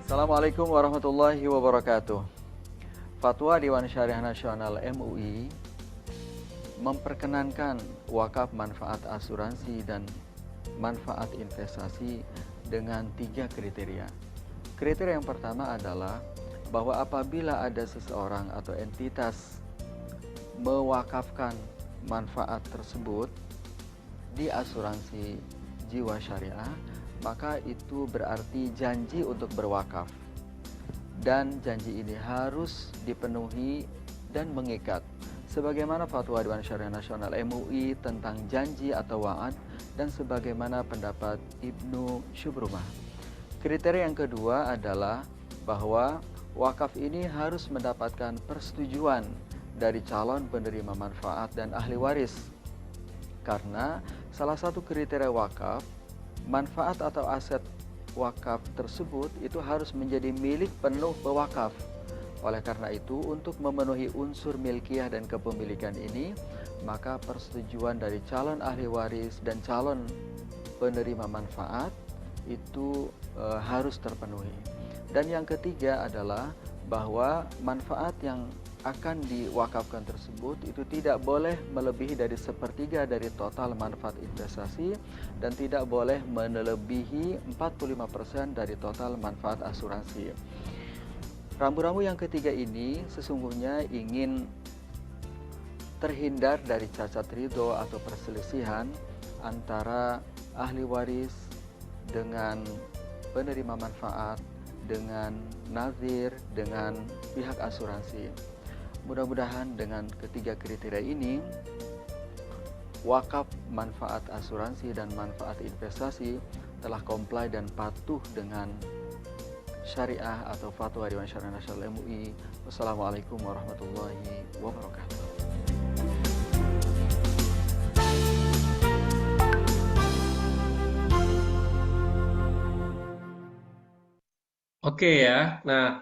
H: Assalamualaikum warahmatullahi wabarakatuh. Fatwa Dewan Syariah Nasional MUI memperkenankan wakaf manfaat asuransi dan manfaat investasi dengan 3 kriteria. Kriteria yang pertama adalah bahwa apabila ada seseorang atau entitas mewakafkan manfaat tersebut di asuransi jiwa syariah, maka itu berarti janji untuk berwakaf. Dan janji ini harus dipenuhi dan mengikat. Sebagaimana Fatwa Dewan Syariah Nasional MUI tentang janji atau wa'ad dan sebagaimana pendapat Ibnu Syubrumah. Kriteria yang kedua adalah bahwa wakaf ini harus mendapatkan persetujuan dari calon penerima manfaat dan ahli waris. Karena salah satu kriteria wakaf, manfaat atau aset wakaf tersebut itu harus menjadi milik penuh pewakaf. Oleh karena itu, untuk memenuhi unsur milkiyah dan kepemilikan ini, maka persetujuan dari calon ahli waris dan calon penerima manfaat itu harus terpenuhi. Dan yang ketiga adalah bahwa manfaat yang akan diwakafkan tersebut itu tidak boleh melebihi dari 1/3 dari total manfaat investasi dan tidak boleh melebihi 45% dari total manfaat asuransi. Rambu-rambu yang ketiga ini sesungguhnya ingin terhindar dari cacat ridho atau perselisihan antara ahli waris dengan penerima manfaat, dengan nazir, dengan pihak asuransi. Mudah-mudahan dengan ketiga kriteria ini, wakaf manfaat asuransi dan manfaat investasi telah comply dan patuh dengan syariah atau fatwa Dewan Syariah Nasional MUI. Wassalamualaikum warahmatullahi wabarakatuh.
B: Oke ya, nah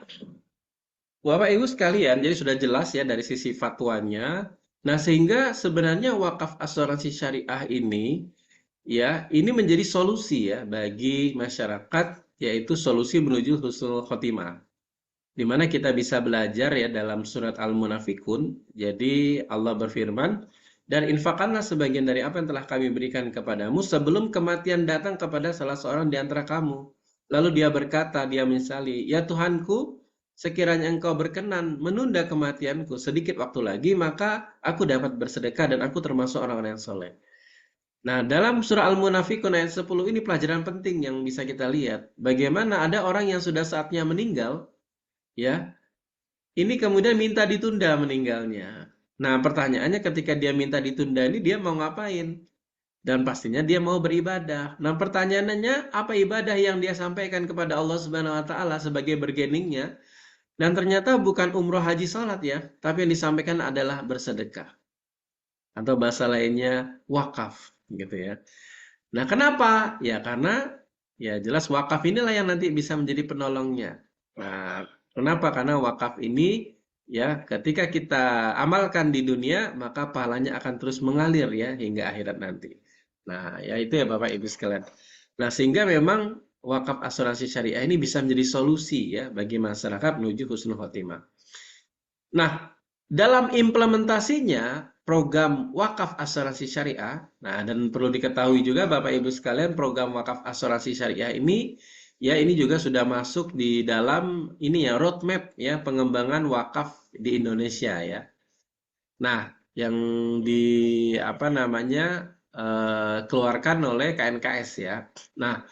B: Bapak Ibu sekalian, jadi sudah jelas ya dari sisi fatwanya. Nah, sehingga sebenarnya wakaf asuransi syariah ini ya, ini menjadi solusi ya bagi masyarakat, yaitu solusi menuju husnul khotimah. Di mana kita bisa belajar ya dalam surat Al-Munafikun. Jadi Allah berfirman, dan infakkanlah sebagian dari apa yang telah kami berikan kepadamu sebelum kematian datang kepada salah seorang di antara kamu. Lalu dia berkata, dia menyesali, ya Tuhanku, sekiranya engkau berkenan menunda kematianku sedikit waktu lagi, maka aku dapat bersedekah dan aku termasuk orang-orang yang soleh. Nah, dalam surah Al-Munafikun ayat 10 ini pelajaran penting yang bisa kita lihat. Bagaimana ada orang yang sudah saatnya meninggal, ya, ini kemudian minta ditunda meninggalnya. Nah, pertanyaannya ketika dia minta ditunda ini dia mau ngapain? Dan pastinya dia mau beribadah. Nah, pertanyaannya apa ibadah yang dia sampaikan kepada Allah Subhanahu wa taala sebagai bergeningnya? Dan ternyata bukan umroh haji salat ya, tapi yang disampaikan adalah bersedekah. Atau bahasa lainnya wakaf gitu ya. Nah, kenapa? Ya karena ya jelas wakaf inilah yang nanti bisa menjadi penolongnya. Nah, kenapa? Karena wakaf ini ya ketika kita amalkan di dunia maka pahalanya akan terus mengalir ya hingga akhirat nanti. Nah, ya itu ya Bapak Ibu sekalian. Nah, sehingga memang wakaf asuransi syariah ini bisa menjadi solusi ya bagi masyarakat menuju husnul khotimah. Nah, dalam implementasinya program wakaf asuransi syariah, nah dan perlu diketahui juga Bapak Ibu sekalian program wakaf asuransi syariah ini ya ini juga sudah masuk di dalam ini ya roadmap ya pengembangan wakaf di Indonesia ya. Nah, yang di apa namanya keluarkan oleh KNKS ya. Nah,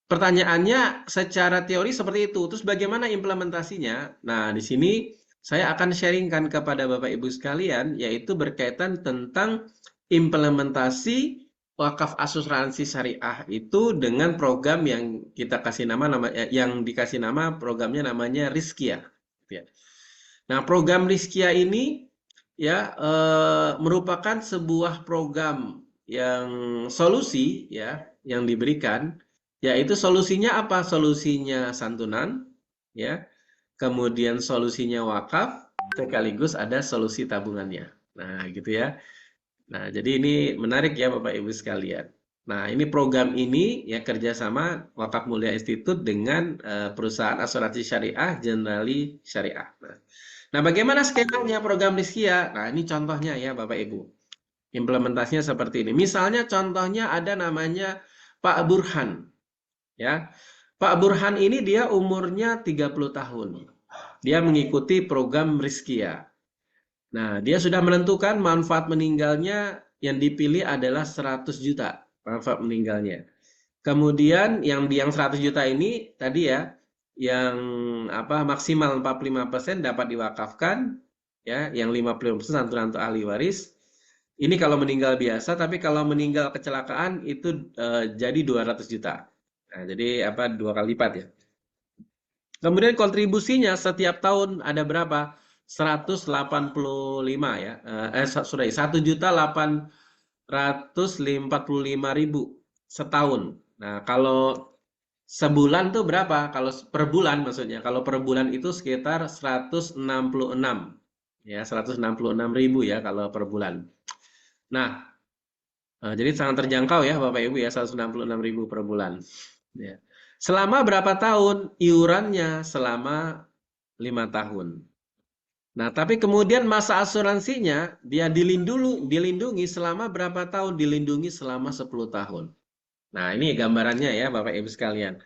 B: pertanyaannya secara teori seperti itu. Terus bagaimana implementasinya? Nah, di sini saya akan sharingkan kepada Bapak Ibu sekalian yaitu berkaitan tentang implementasi wakaf asuransi syariah itu dengan program yang kita kasih nama yang dikasih nama programnya namanya Rizkia. Nah, program Rizkia ini ya merupakan sebuah program yang solusi ya yang diberikan, yaitu solusinya apa? Solusinya santunan ya, kemudian solusinya wakaf, sekaligus ada solusi tabungannya. Nah, gitu ya. Nah, jadi ini menarik ya Bapak Ibu sekalian. Nah, ini program ini ya kerjasama Wakaf Mulia Institute dengan perusahaan asuransi syariah Generali Syariah. Nah, bagaimana skemanya program Rizkia? Nah, ini contohnya ya Bapak Ibu. Implementasinya seperti ini. Misalnya contohnya ada namanya Pak Burhan. Ya. Pak Burhan ini dia umurnya 30 tahun. Dia mengikuti program Rizkia. Nah, dia sudah menentukan manfaat meninggalnya yang dipilih adalah 100 juta manfaat meninggalnya. Kemudian yang 100 juta ini tadi ya yang apa maksimal 45% dapat diwakafkan ya, yang 50% santunan untuk ahli waris. Ini kalau meninggal biasa, tapi kalau meninggal kecelakaan itu jadi 200 juta. Nah, jadi apa 2 kali lipat ya. Kemudian kontribusinya setiap tahun ada berapa? 185 ya. 1.845.000 setahun. Nah, kalau sebulan tuh berapa? Kalau per bulan maksudnya. Kalau per bulan itu sekitar 166. Ya, 166.000 ya kalau per bulan. Nah, jadi sangat terjangkau ya Bapak Ibu ya 166.000 per bulan. Ya. Selama berapa tahun? Iurannya selama 5 tahun. Nah, tapi kemudian masa asuransinya dia dilindungi selama berapa tahun? Dilindungi selama 10 tahun. Nah, ini gambarannya ya Bapak Ibu sekalian.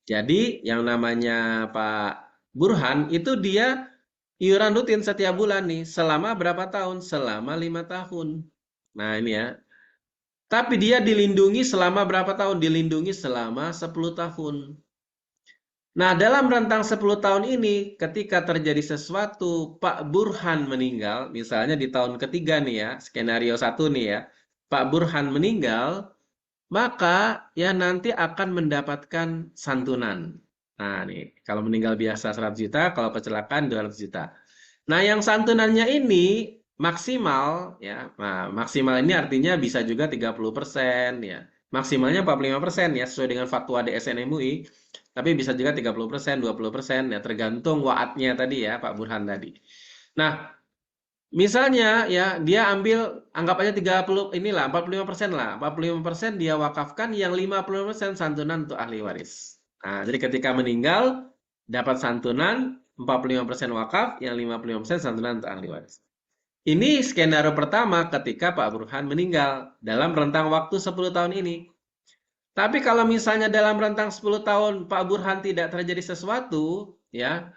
B: Jadi yang namanya Pak Burhan itu dia iuran rutin setiap bulan nih. Selama berapa tahun? Selama 5 tahun. Nah, ini ya. Tapi dia dilindungi selama berapa tahun? Dilindungi selama 10 tahun. Nah, dalam rentang 10 tahun ini, ketika terjadi sesuatu, Pak Burhan meninggal, misalnya di tahun ketiga nih ya, skenario 1 nih ya, Pak Burhan meninggal, maka ya nanti akan mendapatkan santunan. Nah, nih, kalau meninggal biasa 100 juta, kalau kecelakaan 200 juta. Nah, yang santunannya ini maksimal ya. Nah, maksimal ini artinya bisa juga 30% ya. Maksimalnya 45% ya sesuai dengan fatwa DSN MUI. Tapi bisa juga 30%, 20% ya tergantung waatnya tadi ya Pak Burhan tadi. Nah, misalnya ya dia ambil anggap aja 30 inilah 45% lah. 45% dia wakafkan, yang 50% santunan untuk ahli waris. Nah, jadi ketika meninggal dapat santunan 45% wakaf, yang 55% santunan untuk ahli waris. Ini skenario pertama ketika Pak Burhan meninggal dalam rentang waktu 10 tahun ini. Tapi kalau misalnya dalam rentang 10 tahun Pak Burhan tidak terjadi sesuatu, ya,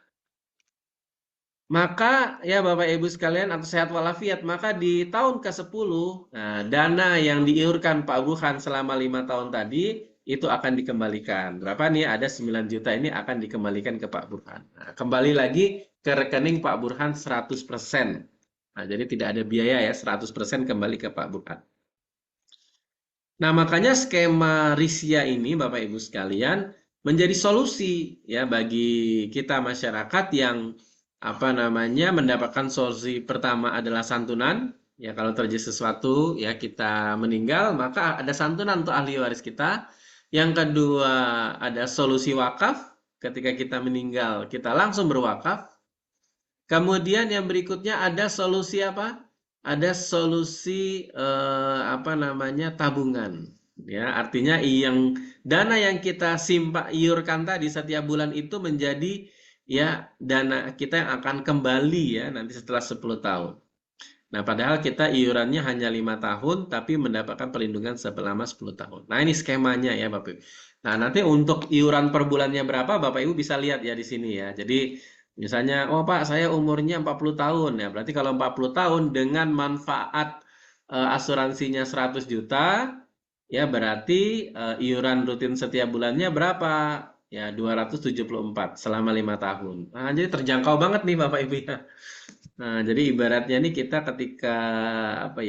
B: maka ya Bapak Ibu sekalian atau sehat walafiat, maka di tahun ke-10, nah, dana yang diiurkan Pak Burhan selama 5 tahun tadi itu akan dikembalikan. Berapa nih? Ada 9 juta ini akan dikembalikan ke Pak Burhan. Nah, kembali lagi ke rekening Pak Burhan 100%. Nah, jadi tidak ada biaya ya, 100% kembali ke Pak Burhan. Nah, makanya skema Risia ini Bapak Ibu sekalian menjadi solusi ya bagi kita masyarakat yang mendapatkan solusi pertama adalah santunan. Ya, kalau terjadi sesuatu ya kita meninggal, maka ada santunan untuk ahli waris kita. Yang kedua ada solusi wakaf, ketika kita meninggal kita langsung berwakaf. Kemudian yang berikutnya ada solusi apa? Ada solusi tabungan. Ya, artinya yang dana yang kita iurkan tadi setiap bulan itu menjadi ya dana kita yang akan kembali ya nanti setelah 10 tahun. Nah, padahal kita iurannya hanya 5 tahun tapi mendapatkan perlindungan selama 10 tahun. Nah, ini skemanya ya, Bapak Ibu. Nah, nanti untuk iuran per bulannya berapa Bapak Ibu bisa lihat ya di sini ya. Jadi misalnya, oh Pak, saya umurnya 40 tahun ya. Berarti kalau 40 tahun dengan manfaat asuransinya 100 juta, ya berarti iuran rutin setiap bulannya berapa? Ya 274 selama 5 tahun. Nah, jadi terjangkau banget nih Bapak Ibu ya. Nah, jadi ibaratnya nih kita ketika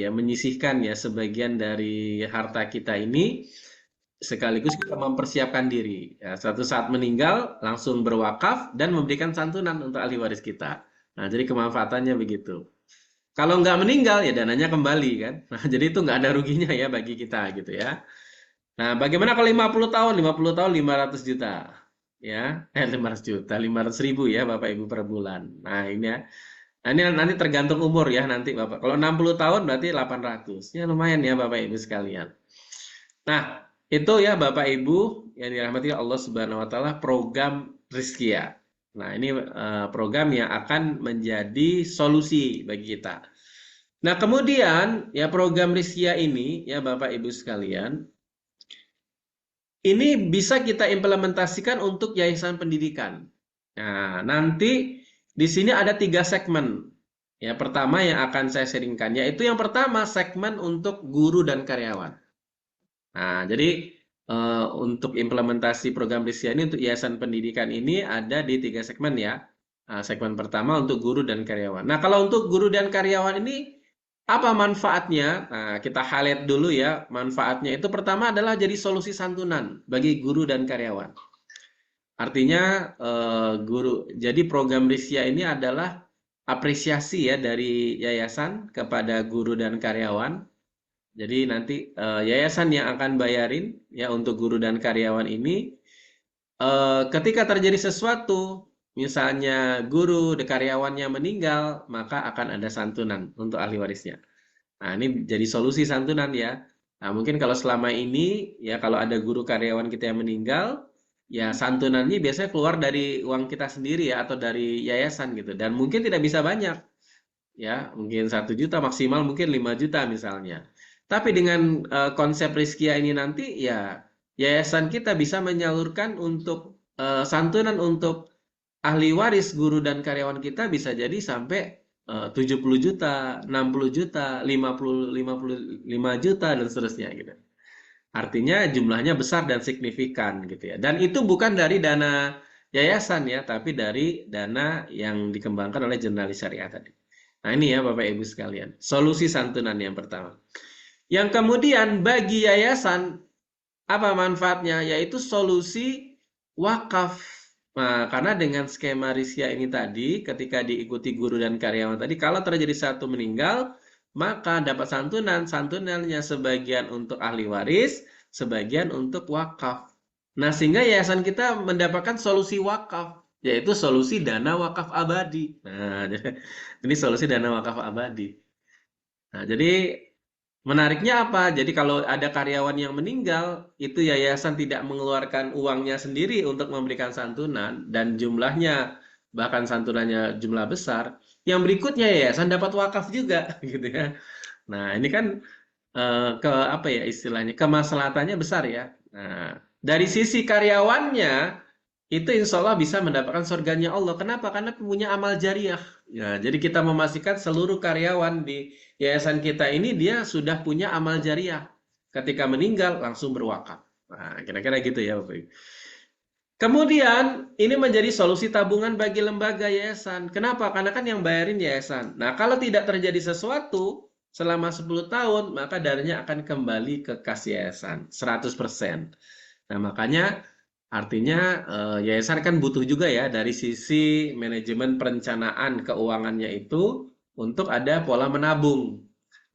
B: menyisihkan ya sebagian dari harta kita ini, sekaligus kita mempersiapkan diri. Ya, suatu saat meninggal, langsung berwakaf dan memberikan santunan untuk ahli waris kita. Nah, jadi kemanfaatannya begitu. Kalau nggak meninggal, ya dananya kembali kan. Nah, jadi itu nggak ada ruginya ya bagi kita gitu ya. Nah, bagaimana kalau 50 tahun? 50 tahun 500 juta. Ya, 500 juta, 500 ribu ya Bapak Ibu per bulan. Nah, ini ya. Nah, ini nanti tergantung umur ya nanti Bapak. Kalau 60 tahun berarti 800. Ya lumayan ya Bapak Ibu sekalian. Nah, itu ya Bapak Ibu yang dirahmati Allah Subhanahu wa taala program Rizkia. Nah, ini program yang akan menjadi solusi bagi kita. Nah, kemudian ya program Rizkia ini ya Bapak Ibu sekalian, ini bisa kita implementasikan untuk yayasan pendidikan. Nah, nanti di sini ada 3 segmen. Ya, pertama yang akan saya sharingkan yaitu yang pertama segmen untuk guru dan karyawan. Nah, jadi untuk implementasi program Rizkia ini untuk yayasan pendidikan ini ada di 3 segmen ya. Nah, segmen pertama untuk guru dan karyawan. Nah, kalau untuk guru dan karyawan ini apa manfaatnya? Nah, kita highlight dulu ya. Manfaatnya itu pertama adalah jadi solusi santunan bagi guru dan karyawan. Artinya jadi program Rizkia ini adalah apresiasi ya dari yayasan kepada guru dan karyawan. Jadi nanti yayasan yang akan bayarin ya untuk guru dan karyawan ini ketika terjadi sesuatu, misalnya guru dan karyawannya meninggal, maka akan ada santunan untuk ahli warisnya. Nah, ini jadi solusi santunan ya. Nah, mungkin kalau selama ini ya kalau ada guru karyawan kita yang meninggal, ya santunannya biasanya keluar dari uang kita sendiri ya atau dari yayasan gitu, dan mungkin tidak bisa banyak ya, mungkin 1 juta maksimal mungkin 5 juta misalnya. Tapi dengan konsep Rizkia ini nanti ya yayasan kita bisa menyalurkan untuk santunan untuk ahli waris guru dan karyawan kita bisa jadi sampai 70 juta, 60 juta, 55 juta dan seterusnya gitu. Artinya jumlahnya besar dan signifikan gitu ya. Dan itu bukan dari dana yayasan ya, tapi dari dana yang dikembangkan oleh Jurnalis Syariah tadi. Nah ini ya Bapak Ibu sekalian, solusi santunan yang pertama. Yang kemudian bagi yayasan, apa manfaatnya? Yaitu solusi wakaf. Nah, karena dengan skema Rizkia ini tadi, ketika diikuti guru dan karyawan tadi, kalau terjadi satu meninggal, maka dapat santunan. Santunannya sebagian untuk ahli waris, sebagian untuk wakaf. Nah, sehingga yayasan kita mendapatkan solusi wakaf, yaitu solusi dana wakaf abadi. Nah, ini solusi dana wakaf abadi. Nah, jadi menariknya apa? Jadi kalau ada karyawan yang meninggal, itu yayasan tidak mengeluarkan uangnya sendiri untuk memberikan santunan dan jumlahnya bahkan santunannya jumlah besar. Yang berikutnya yayasan dapat wakaf juga, gitu ya. Nah ini kan apa ya istilahnya kemaslahatannya besar ya. Nah dari sisi karyawannya itu insya Allah bisa mendapatkan surganya Allah. Kenapa? Karena punya amal jariah. Ya, jadi kita memastikan seluruh karyawan di yayasan kita ini dia sudah punya amal jariah. Ketika meninggal langsung berwakaf. Nah, kira-kira gitu ya Bapak Ibu. Kemudian ini menjadi solusi tabungan bagi lembaga yayasan. Kenapa? Karena kan yang bayarin yayasan. Nah, kalau tidak terjadi sesuatu selama 10 tahun, maka dananya akan kembali ke kas yayasan 100%. Nah, makanya artinya yayasan kan butuh juga ya dari sisi manajemen perencanaan keuangannya itu untuk ada pola menabung.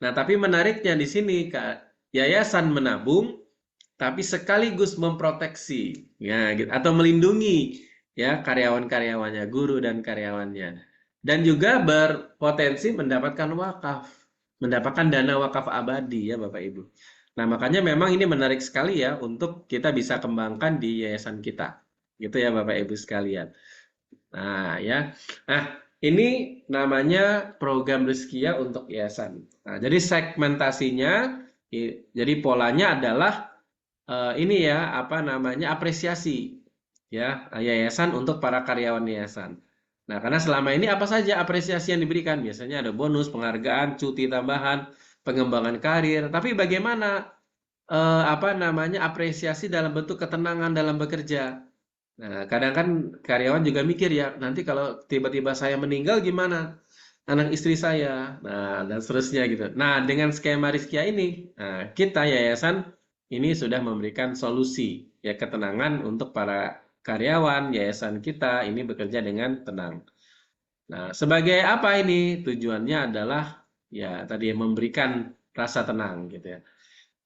B: Nah, tapi menariknya di sini yayasan menabung tapi sekaligus memproteksi ya gitu, atau melindungi ya karyawan-karyawannya, guru dan karyawannya. Dan juga berpotensi mendapatkan wakaf, mendapatkan dana wakaf abadi ya Bapak Ibu. Nah, makanya memang ini menarik sekali ya untuk kita bisa kembangkan di yayasan kita. Gitu ya Bapak Ibu sekalian. Nah, ya. Nah, ini namanya program Rizkia untuk yayasan. Nah, jadi segmentasinya jadi polanya adalah ini ya, apa namanya? Apresiasi ya, yayasan untuk para karyawan yayasan. Nah, karena selama ini apa saja apresiasi yang diberikan? Biasanya ada bonus, penghargaan, cuti tambahan, pengembangan karir. Tapi bagaimana apa namanya apresiasi dalam bentuk ketenangan dalam bekerja? Nah, kadang kan karyawan juga mikir ya, nanti kalau tiba-tiba saya meninggal gimana? Anak istri saya, nah dan seterusnya gitu. Nah, dengan skema Rizkia ini, nah, kita yayasan ini sudah memberikan solusi ya ketenangan untuk para karyawan yayasan kita ini bekerja dengan tenang. Nah, sebagai apa ini? Tujuannya adalah ya tadi memberikan rasa tenang gitu ya.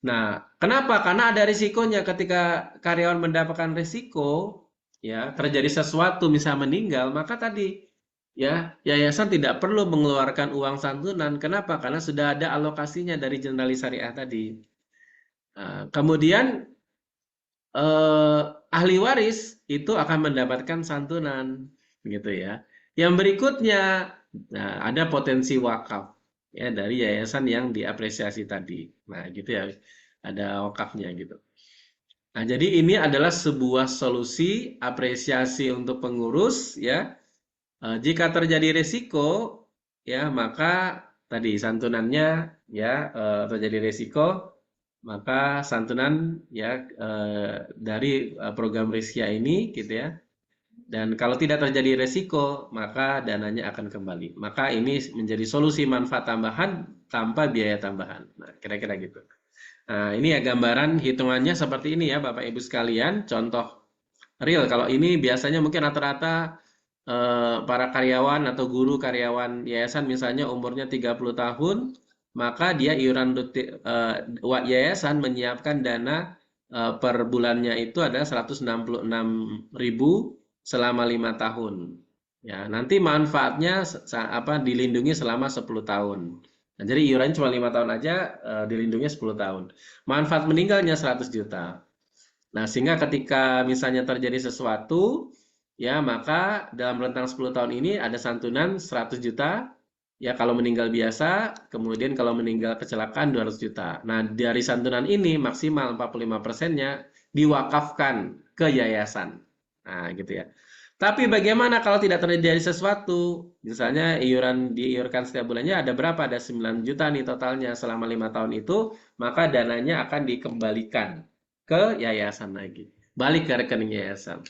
B: Nah, kenapa? Karena ada risikonya ketika karyawan mendapatkan risiko, ya terjadi sesuatu misal meninggal, maka tadi ya yayasan tidak perlu mengeluarkan uang santunan. Kenapa? Karena sudah ada alokasinya dari Jurnalis Syariah tadi. Nah, kemudian ahli waris itu akan mendapatkan santunan, gitu ya. Yang berikutnya, nah, ada potensi wakaf ya dari yayasan yang diapresiasi tadi. Nah, gitu ya, ada wakafnya gitu. Nah, jadi ini adalah sebuah solusi apresiasi untuk pengurus ya. Jika terjadi risiko ya, maka tadi santunannya ya terjadi risiko, maka santunan ya dari program Rizkia ini gitu ya. Dan kalau tidak terjadi resiko, maka dananya akan kembali. Maka ini menjadi solusi manfaat tambahan tanpa biaya tambahan. Nah, kira-kira gitu. Nah, ini ya gambaran hitungannya seperti ini ya Bapak Ibu sekalian. Contoh real, kalau ini biasanya mungkin rata-rata para karyawan atau guru karyawan yayasan misalnya umurnya 30 tahun, maka dia iuran yayasan menyiapkan dana per bulannya itu ada 166.000 selama 5 tahun. Ya, nanti manfaatnya dilindungi selama 10 tahun. Nah, jadi iurannya cuma 5 tahun aja, dilindungi 10 tahun. Manfaat meninggalnya 100 juta. Nah, sehingga ketika misalnya terjadi sesuatu, ya maka dalam rentang 10 tahun ini ada santunan 100 juta, ya kalau meninggal biasa, kemudian kalau meninggal kecelakaan 200 juta. Nah, dari santunan ini maksimal 45%-nya diwakafkan ke yayasan. Nah, gitu ya. Tapi bagaimana kalau tidak terjadi sesuatu? Misalnya diiurkan setiap bulannya ada berapa? Ada 9 juta nih totalnya selama 5 tahun itu, maka dananya akan dikembalikan ke yayasan lagi. Balik ke rekening yayasan.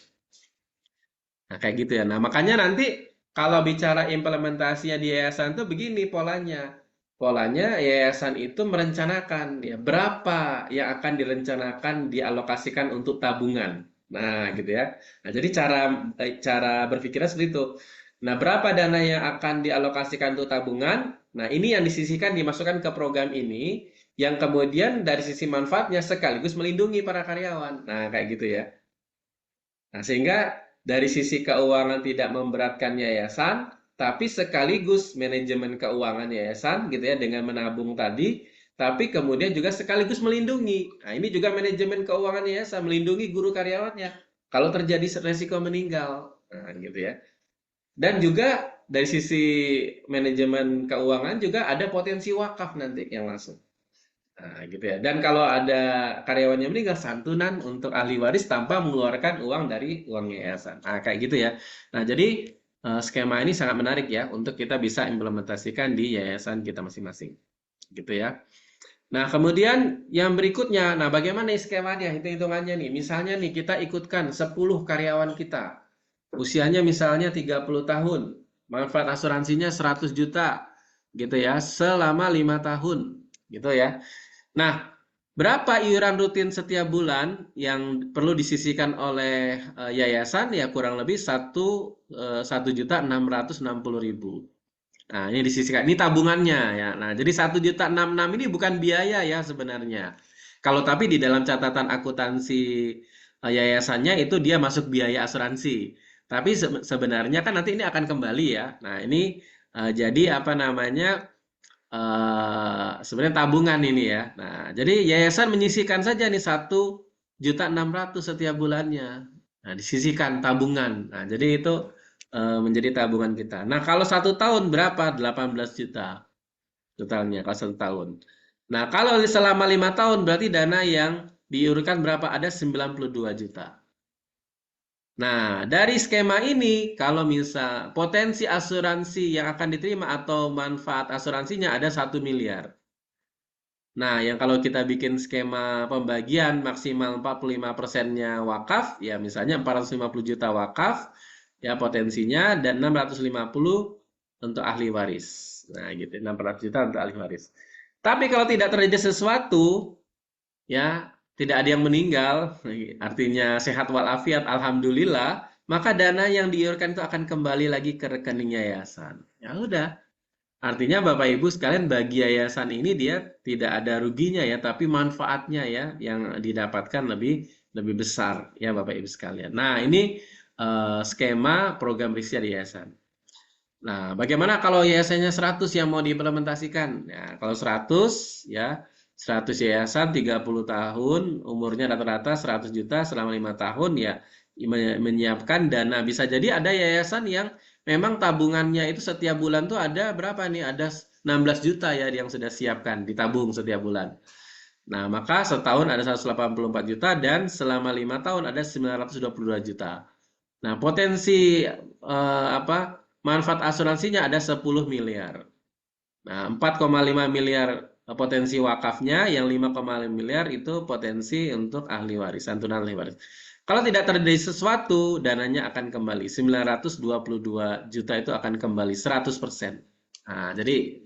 B: Nah, kayak gitu ya. Nah, makanya nanti kalau bicara implementasinya di yayasan itu begini polanya. Polanya yayasan itu merencanakan ya berapa yang akan direncanakan dialokasikan untuk tabungan. Nah, gitu ya. Nah, jadi cara berpikirnya seperti itu. Nah, berapa dana yang akan dialokasikan untuk tabungan? Nah, ini yang disisihkan dimasukkan ke program ini yang kemudian dari sisi manfaatnya sekaligus melindungi para karyawan. Nah, kayak gitu ya. Nah, sehingga dari sisi keuangan tidak memberatkan yayasan, tapi sekaligus manajemen keuangan yayasan gitu ya dengan menabung tadi, tapi kemudian juga sekaligus melindungi. Nah, ini juga manajemen keuangan yayasan melindungi guru karyawannya kalau terjadi resiko meninggal. Nah, gitu ya. Dan juga dari sisi manajemen keuangan juga ada potensi wakaf nanti yang masuk. Nah, gitu ya. Dan kalau ada karyawannya meninggal, santunan untuk ahli waris tanpa mengeluarkan uang dari uang yayasan. Nah, kayak gitu ya. Nah, jadi skema ini sangat menarik ya untuk kita bisa implementasikan di yayasan kita masing-masing. Gitu ya. Nah, kemudian yang berikutnya, nah bagaimana nih skemanya, hitung-hitungannya nih. Misalnya nih kita ikutkan 10 karyawan kita. Usianya misalnya 30 tahun. Manfaat asuransinya 100 juta. Gitu ya, selama 5 tahun. Gitu ya. Nah, berapa iuran rutin setiap bulan yang perlu disisihkan oleh yayasan? Ya kurang lebih 1.660.000. Nah, ini disisihkan. Ini tabungannya ya. Nah, jadi 1.666.000 ini bukan biaya ya sebenarnya. Kalau tapi di dalam catatan akuntansi yayasannya itu dia masuk biaya asuransi. Tapi sebenarnya kan nanti ini akan kembali ya. Nah, ini jadi apa namanya? Sebenarnya tabungan ini ya. Nah, jadi yayasan menyisihkan saja nih 1.600.000 setiap bulannya. Nah, disisihkan tabungan. Nah, jadi itu menjadi tabungan kita. Nah, kalau 1 tahun berapa? 18 juta totalnya kalau 1 tahun. Nah, kalau selama 5 tahun berarti dana yang diiurkan berapa? Ada 92 juta. Nah, dari skema ini, kalau misal potensi asuransi yang akan diterima atau manfaat asuransinya ada 1 miliar. Nah, yang kalau kita bikin skema pembagian maksimal 45%-nya wakaf, ya misalnya 450 juta wakaf, ya potensinya, dan 650 untuk ahli waris. Nah, gitu, 600 juta untuk ahli waris. Tapi kalau tidak terjadi sesuatu, ya tidak ada yang meninggal, artinya sehat walafiat, alhamdulillah, maka dana yang diiurkan itu akan kembali lagi ke rekening yayasan. Ya udah, artinya Bapak Ibu sekalian bagi yayasan ini dia tidak ada ruginya ya, tapi manfaatnya ya yang didapatkan lebih besar ya Bapak Ibu sekalian. Nah, ini skema program risiko di yayasan. Nah, bagaimana kalau yayasannya 100 yang mau diimplementasikan? Ya, kalau 100 ya 100 yayasan 30 tahun, umurnya rata-rata 100 juta selama 5 tahun ya menyiapkan dana. Bisa jadi ada yayasan yang memang tabungannya itu setiap bulan tuh ada berapa nih? Ada 16 juta ya yang sudah siapkan ditabung setiap bulan. Nah, maka setahun ada 184 juta dan selama 5 tahun ada 922 juta. Nah, potensi manfaat asuransinya ada 10 miliar. Nah, 4,5 miliar potensi wakafnya, yang 5,5 miliar itu potensi untuk ahli waris, santunan ahli waris. Kalau tidak terjadi sesuatu, dananya akan kembali. 922 juta itu akan kembali 100%. Nah, jadi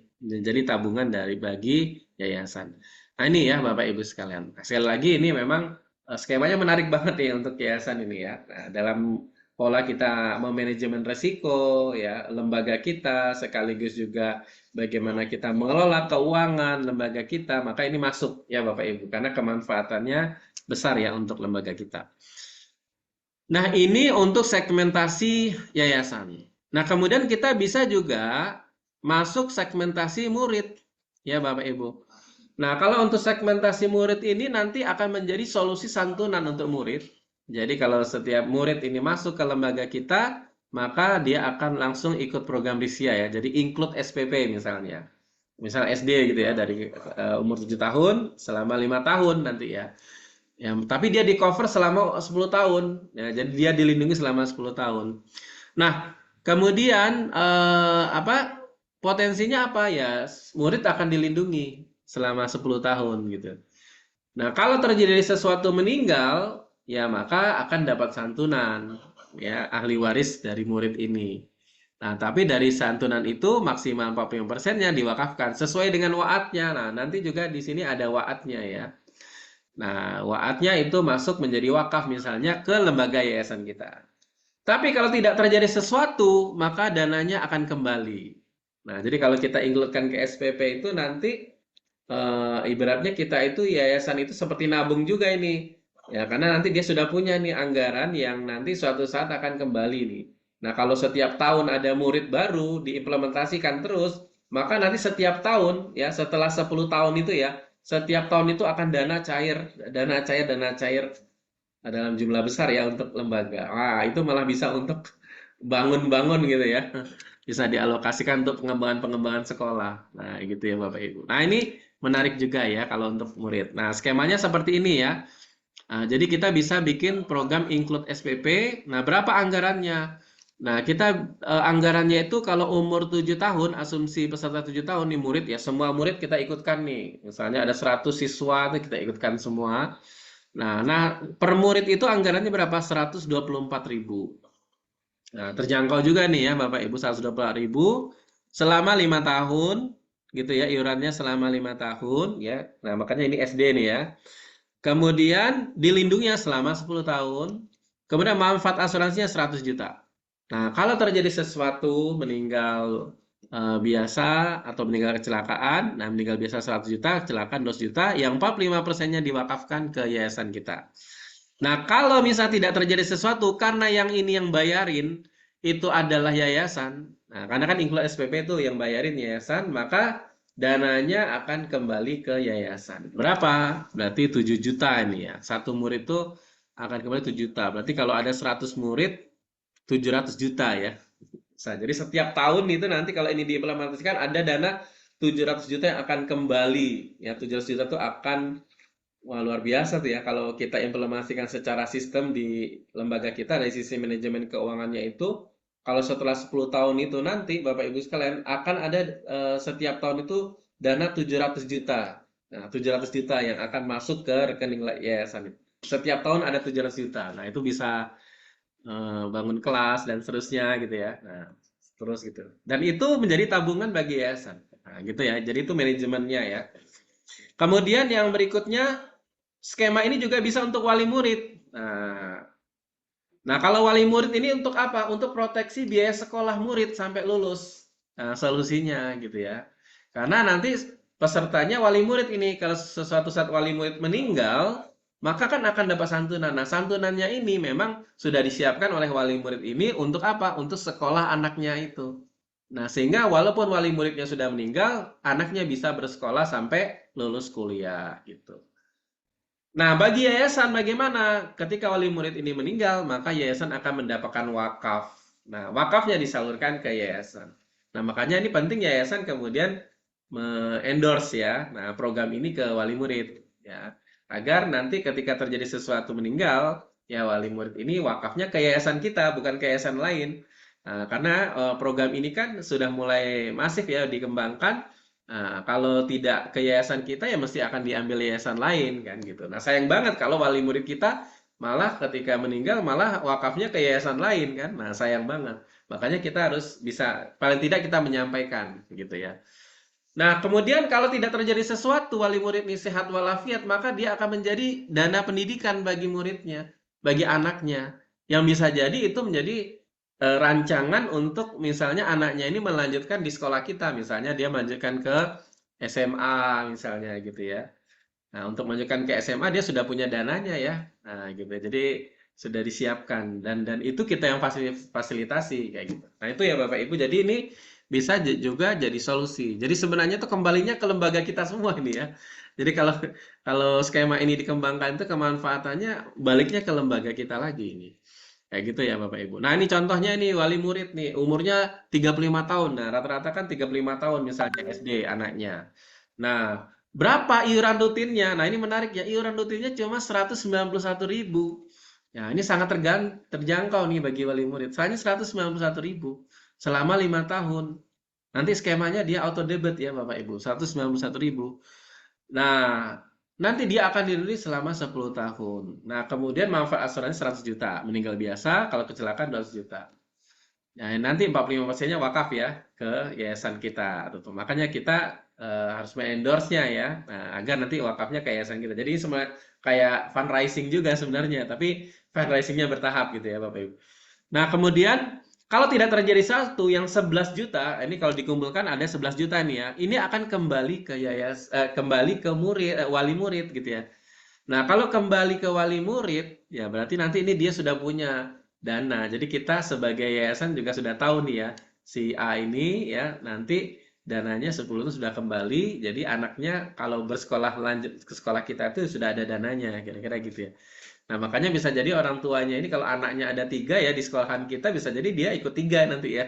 B: tabungan dari bagi yayasan. Nah, ini ya Bapak Ibu sekalian. Nah, sekali lagi ini memang skemanya menarik banget ya untuk yayasan ini ya. Nah, dalam pola kita memanajemen resiko ya lembaga kita, sekaligus juga bagaimana kita mengelola keuangan lembaga kita, maka ini masuk ya Bapak Ibu karena kemanfaatannya besar ya untuk lembaga kita. Nah, ini untuk segmentasi yayasan. Nah, kemudian kita bisa juga masuk segmentasi murid ya Bapak Ibu. Nah, kalau untuk segmentasi murid ini nanti akan menjadi solusi santunan untuk murid. Jadi kalau setiap murid ini masuk ke lembaga kita, maka dia akan langsung ikut program Risia ya. Jadi include SPP misalnya. Misal SD gitu ya, dari umur 7 tahun selama 5 tahun nanti ya. Ya, tapi dia di cover selama 10 tahun. Ya, jadi dia dilindungi selama 10 tahun. Nah, kemudian potensinya apa ya? Murid akan dilindungi selama 10 tahun gitu. Nah, kalau terjadi sesuatu meninggal, ya maka akan dapat santunan ya ahli waris dari murid ini. Nah, tapi dari santunan itu maksimal 45%-nya diwakafkan sesuai dengan waatnya. Nah, nanti juga di sini ada waatnya ya. Nah, waatnya itu masuk menjadi wakaf misalnya ke lembaga yayasan kita. Tapi kalau tidak terjadi sesuatu, maka dananya akan kembali. Nah, jadi kalau kita include-kan ke SPP itu nanti ibaratnya kita itu yayasan itu seperti nabung juga ini. Ya, karena nanti dia sudah punya nih anggaran yang nanti suatu saat akan kembali nih. Nah, kalau setiap tahun ada murid baru diimplementasikan terus, maka nanti setiap tahun ya setelah 10 tahun itu ya, setiap tahun itu akan dana cair dalam jumlah besar ya untuk lembaga. Wah, itu malah bisa untuk bangun-bangun gitu ya. Bisa dialokasikan untuk pengembangan-pengembangan sekolah. Nah, gitu ya Bapak Ibu. Nah, ini menarik juga ya kalau untuk murid. Nah, skemanya seperti ini ya. Nah, jadi kita bisa bikin program Include SPP. Nah, berapa anggarannya? Nah, kita anggarannya itu kalau umur 7 tahun, asumsi peserta 7 tahun nih murid ya, semua murid kita ikutkan nih. Misalnya ada 100 siswa, itu kita ikutkan semua. Nah, per murid itu anggarannya berapa? 124.000. Nah, terjangkau juga nih ya Bapak Ibu, 124.000 selama 5 tahun gitu ya, iurannya selama 5 tahun ya. Nah, makanya ini SD nih ya. Kemudian dilindunginya selama 10 tahun. Kemudian manfaat asuransinya 100 juta. Nah, kalau terjadi sesuatu meninggal biasa atau meninggal kecelakaan, nah meninggal biasa 100 juta, kecelakaan 200 juta, yang 45%-nya diwakafkan ke yayasan kita. Nah, kalau misal tidak terjadi sesuatu karena yang ini yang bayarin itu adalah yayasan. Nah, karena kan include SPP itu yang bayarin yayasan, maka dananya akan kembali ke yayasan. Berapa? Berarti 7 juta ini ya. Satu murid itu akan kembali 7 juta. Berarti kalau ada 100 murid 700 juta ya. Nah, jadi setiap tahun itu nanti kalau ini diimplementasikan ada dana 700 juta yang akan kembali. Ya, 700 juta itu akan wah, luar biasa tuh ya kalau kita implementasikan secara sistem di lembaga kita dari sisi manajemen keuangannya itu, kalau setelah 10 tahun itu nanti Bapak Ibu sekalian akan ada setiap tahun itu dana 700 juta. Nah, 700 juta yang akan masuk ke rekening yayasan itu. Setiap tahun ada 700 juta. Nah, itu bisa bangun kelas dan seterusnya gitu ya. Nah, terus gitu. Dan itu menjadi tabungan bagi yayasan. Nah, gitu ya. Jadi itu manajemennya ya. Kemudian yang berikutnya, skema ini juga bisa untuk wali murid. Nah, kalau wali murid ini untuk apa? Untuk proteksi biaya sekolah murid sampai lulus. Nah, solusinya gitu ya. Karena nanti pesertanya wali murid ini, kalau sesuatu saat wali murid meninggal, maka kan akan dapat santunan. Nah, santunannya ini memang sudah disiapkan oleh wali murid ini untuk apa? Untuk sekolah anaknya itu. Nah, sehingga walaupun wali muridnya sudah meninggal, anaknya bisa bersekolah sampai lulus kuliah gitu. Nah, bagi yayasan bagaimana? Ketika wali murid ini meninggal, maka yayasan akan mendapatkan wakaf. Nah, wakafnya disalurkan ke yayasan. Nah, makanya ini penting yayasan kemudian endorse ya. Nah, program ini ke wali murid ya. Agar nanti ketika terjadi sesuatu meninggal, ya wali murid ini wakafnya ke yayasan kita, bukan ke yayasan lain. Nah, karena program ini kan sudah mulai masif ya dikembangkan. Nah, kalau tidak ke yayasan kita ya mesti akan diambil yayasan lain kan gitu. Nah, sayang banget kalau wali murid kita malah ketika meninggal malah wakafnya ke yayasan lain kan. Nah, sayang banget. Makanya kita harus bisa paling tidak kita menyampaikan gitu ya. Nah, kemudian kalau tidak terjadi sesuatu, wali murid ini sehat walafiat, maka dia akan menjadi dana pendidikan bagi muridnya, bagi anaknya. Yang bisa jadi itu menjadi rancangan untuk misalnya anaknya ini melanjutkan di sekolah kita. Misalnya dia melanjutkan ke SMA misalnya gitu ya. Nah, untuk melanjutkan ke SMA dia sudah punya dananya ya. Nah, gitu. Jadi sudah disiapkan dan itu kita yang fasilitasi kayak gitu. Nah, itu ya Bapak Ibu. Jadi ini bisa juga jadi solusi. Jadi sebenarnya itu kembalinya ke lembaga kita semua ini ya. Jadi kalau skema ini dikembangkan itu kemanfaatannya baliknya ke lembaga kita lagi ini. Kayak gitu ya Bapak Ibu. Nah, ini contohnya ini wali murid nih, umurnya 35 tahun. Nah, rata-rata kan 35 tahun misalnya SD anaknya. Nah, berapa iuran rutinnya? Nah, ini menarik ya. Iuran rutinnya cuma 191.000. Ya, ini sangat terjangkau nih bagi wali murid. Soalnya 191.000 selama 5 tahun. Nanti skemanya dia auto debit ya Bapak Ibu, 191.000. Nah, nanti dia akan dirugi selama 10 tahun. Nah, kemudian manfaat asuransi 100 juta. Meninggal biasa, kalau kecelakaan 200 juta. Nah, nanti 45%-nya wakaf ya ke yayasan kita. Makanya kita harus endorse-nya ya, nah, agar nanti wakafnya ke yayasan kita. Jadi semua kayak fundraising juga sebenarnya, tapi fundraising-nya bertahap gitu ya Bapak Ibu. Nah, kemudian kalau tidak terjadi satu yang 11 juta, ini kalau dikumpulkan ada 11 juta nih ya. Ini akan kembali ke kembali ke wali murid gitu ya. Nah, kalau kembali ke wali murid, ya berarti nanti ini dia sudah punya dana. Jadi kita sebagai yayasan juga sudah tahu nih ya, si A ini ya nanti dananya 10 itu sudah kembali. Jadi anaknya kalau bersekolah lanjut ke sekolah kita itu sudah ada dananya, kira-kira gitu ya. Nah, makanya bisa jadi orang tuanya ini kalau anaknya ada 3 ya di sekolahan kita bisa jadi dia ikut 3 nanti ya.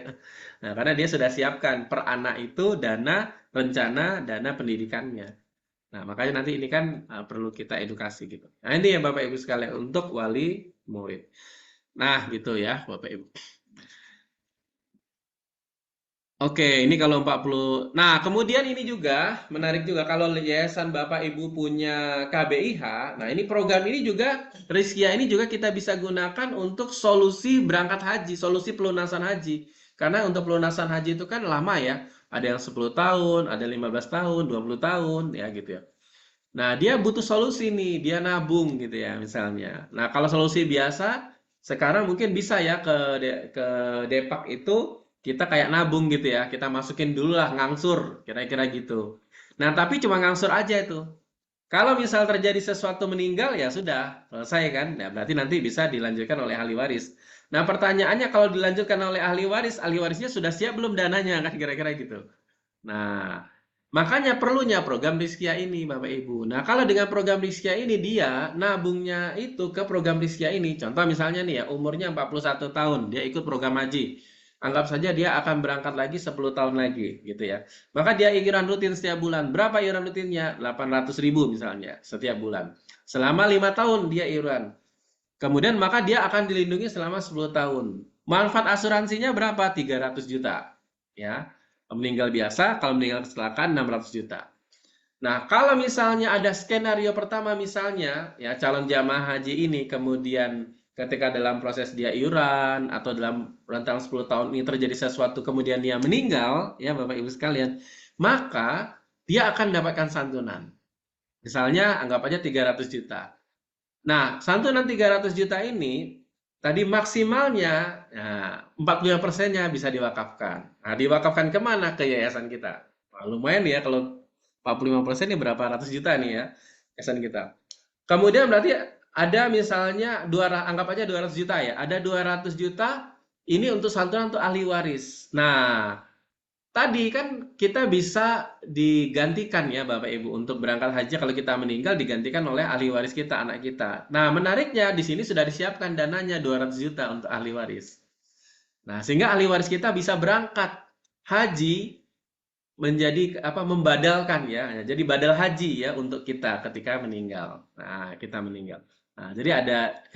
B: Nah, karena dia sudah siapkan per anak itu dana rencana dana pendidikannya. Nah, makanya nanti ini kan perlu kita edukasi gitu. Nah, ini ya Bapak Ibu sekalian untuk wali murid. Nah, gitu ya Bapak Ibu. Oke, ini kalau 40. Nah, kemudian ini juga menarik juga kalau yayasan Bapak Ibu punya KBIH. Nah, ini program ini juga Rizkia ini juga kita bisa gunakan untuk solusi berangkat haji, solusi pelunasan haji. Karena untuk pelunasan haji itu kan lama ya. Ada yang 10 tahun, ada 15 tahun, 20 tahun ya gitu ya. Nah, dia butuh solusi nih, dia nabung gitu ya misalnya. Nah, kalau solusi biasa sekarang mungkin bisa ya ke Depak itu kita kayak nabung gitu ya. Kita masukin dulu lah ngangsur, kira-kira gitu. Nah, tapi cuma ngangsur aja itu. Kalau misal terjadi sesuatu meninggal ya sudah, selesai kan? Nah, berarti nanti bisa dilanjutkan oleh ahli waris. Nah, pertanyaannya kalau dilanjutkan oleh ahli warisnya sudah siap belum dananya kan kira-kira gitu. Nah, makanya perlunya program Rizkia ini, Bapak Ibu. Nah, kalau dengan program Rizkia ini dia nabungnya itu ke program Rizkia ini. Contoh misalnya nih ya, umurnya 41 tahun, dia ikut program haji. Anggap saja dia akan berangkat lagi 10 tahun lagi, gitu ya. Maka dia iuran rutin setiap bulan. Berapa iuran rutinnya? 800.000 misalnya, setiap bulan. Selama 5 tahun dia iuran. Kemudian maka dia akan dilindungi selama 10 tahun. Manfaat asuransinya berapa? 300 juta. Ya. Meninggal biasa, kalau meninggal kecelakaan 600 juta. Nah, kalau misalnya ada skenario pertama misalnya, ya calon jamaah haji ini kemudian ketika dalam proses dia iuran atau dalam rentang 10 tahun ini terjadi sesuatu kemudian dia meninggal, ya Bapak Ibu sekalian, maka dia akan mendapatkan santunan. Misalnya anggap aja 300 juta. Nah, santunan 300 juta ini tadi maksimalnya nah, 45%-nya bisa diwakafkan. Nah, diwakafkan kemana? Ke yayasan kita. Nah, lumayan ya kalau 45% ini berapa ratus juta nih ya yayasan kita. Kemudian berarti ada misalnya anggap aja 200 juta ya. Ada 200 juta ini untuk santunan untuk ahli waris. Nah, tadi kan kita bisa digantikan ya Bapak Ibu untuk berangkat haji kalau kita meninggal digantikan oleh ahli waris kita, anak kita. Nah, menariknya di sini sudah disiapkan dananya 200 juta untuk ahli waris. Nah, sehingga ahli waris kita bisa berangkat haji menjadi membadalkan ya. Jadi badal haji ya untuk kita ketika meninggal. Nah, kita meninggal. Nah, jadi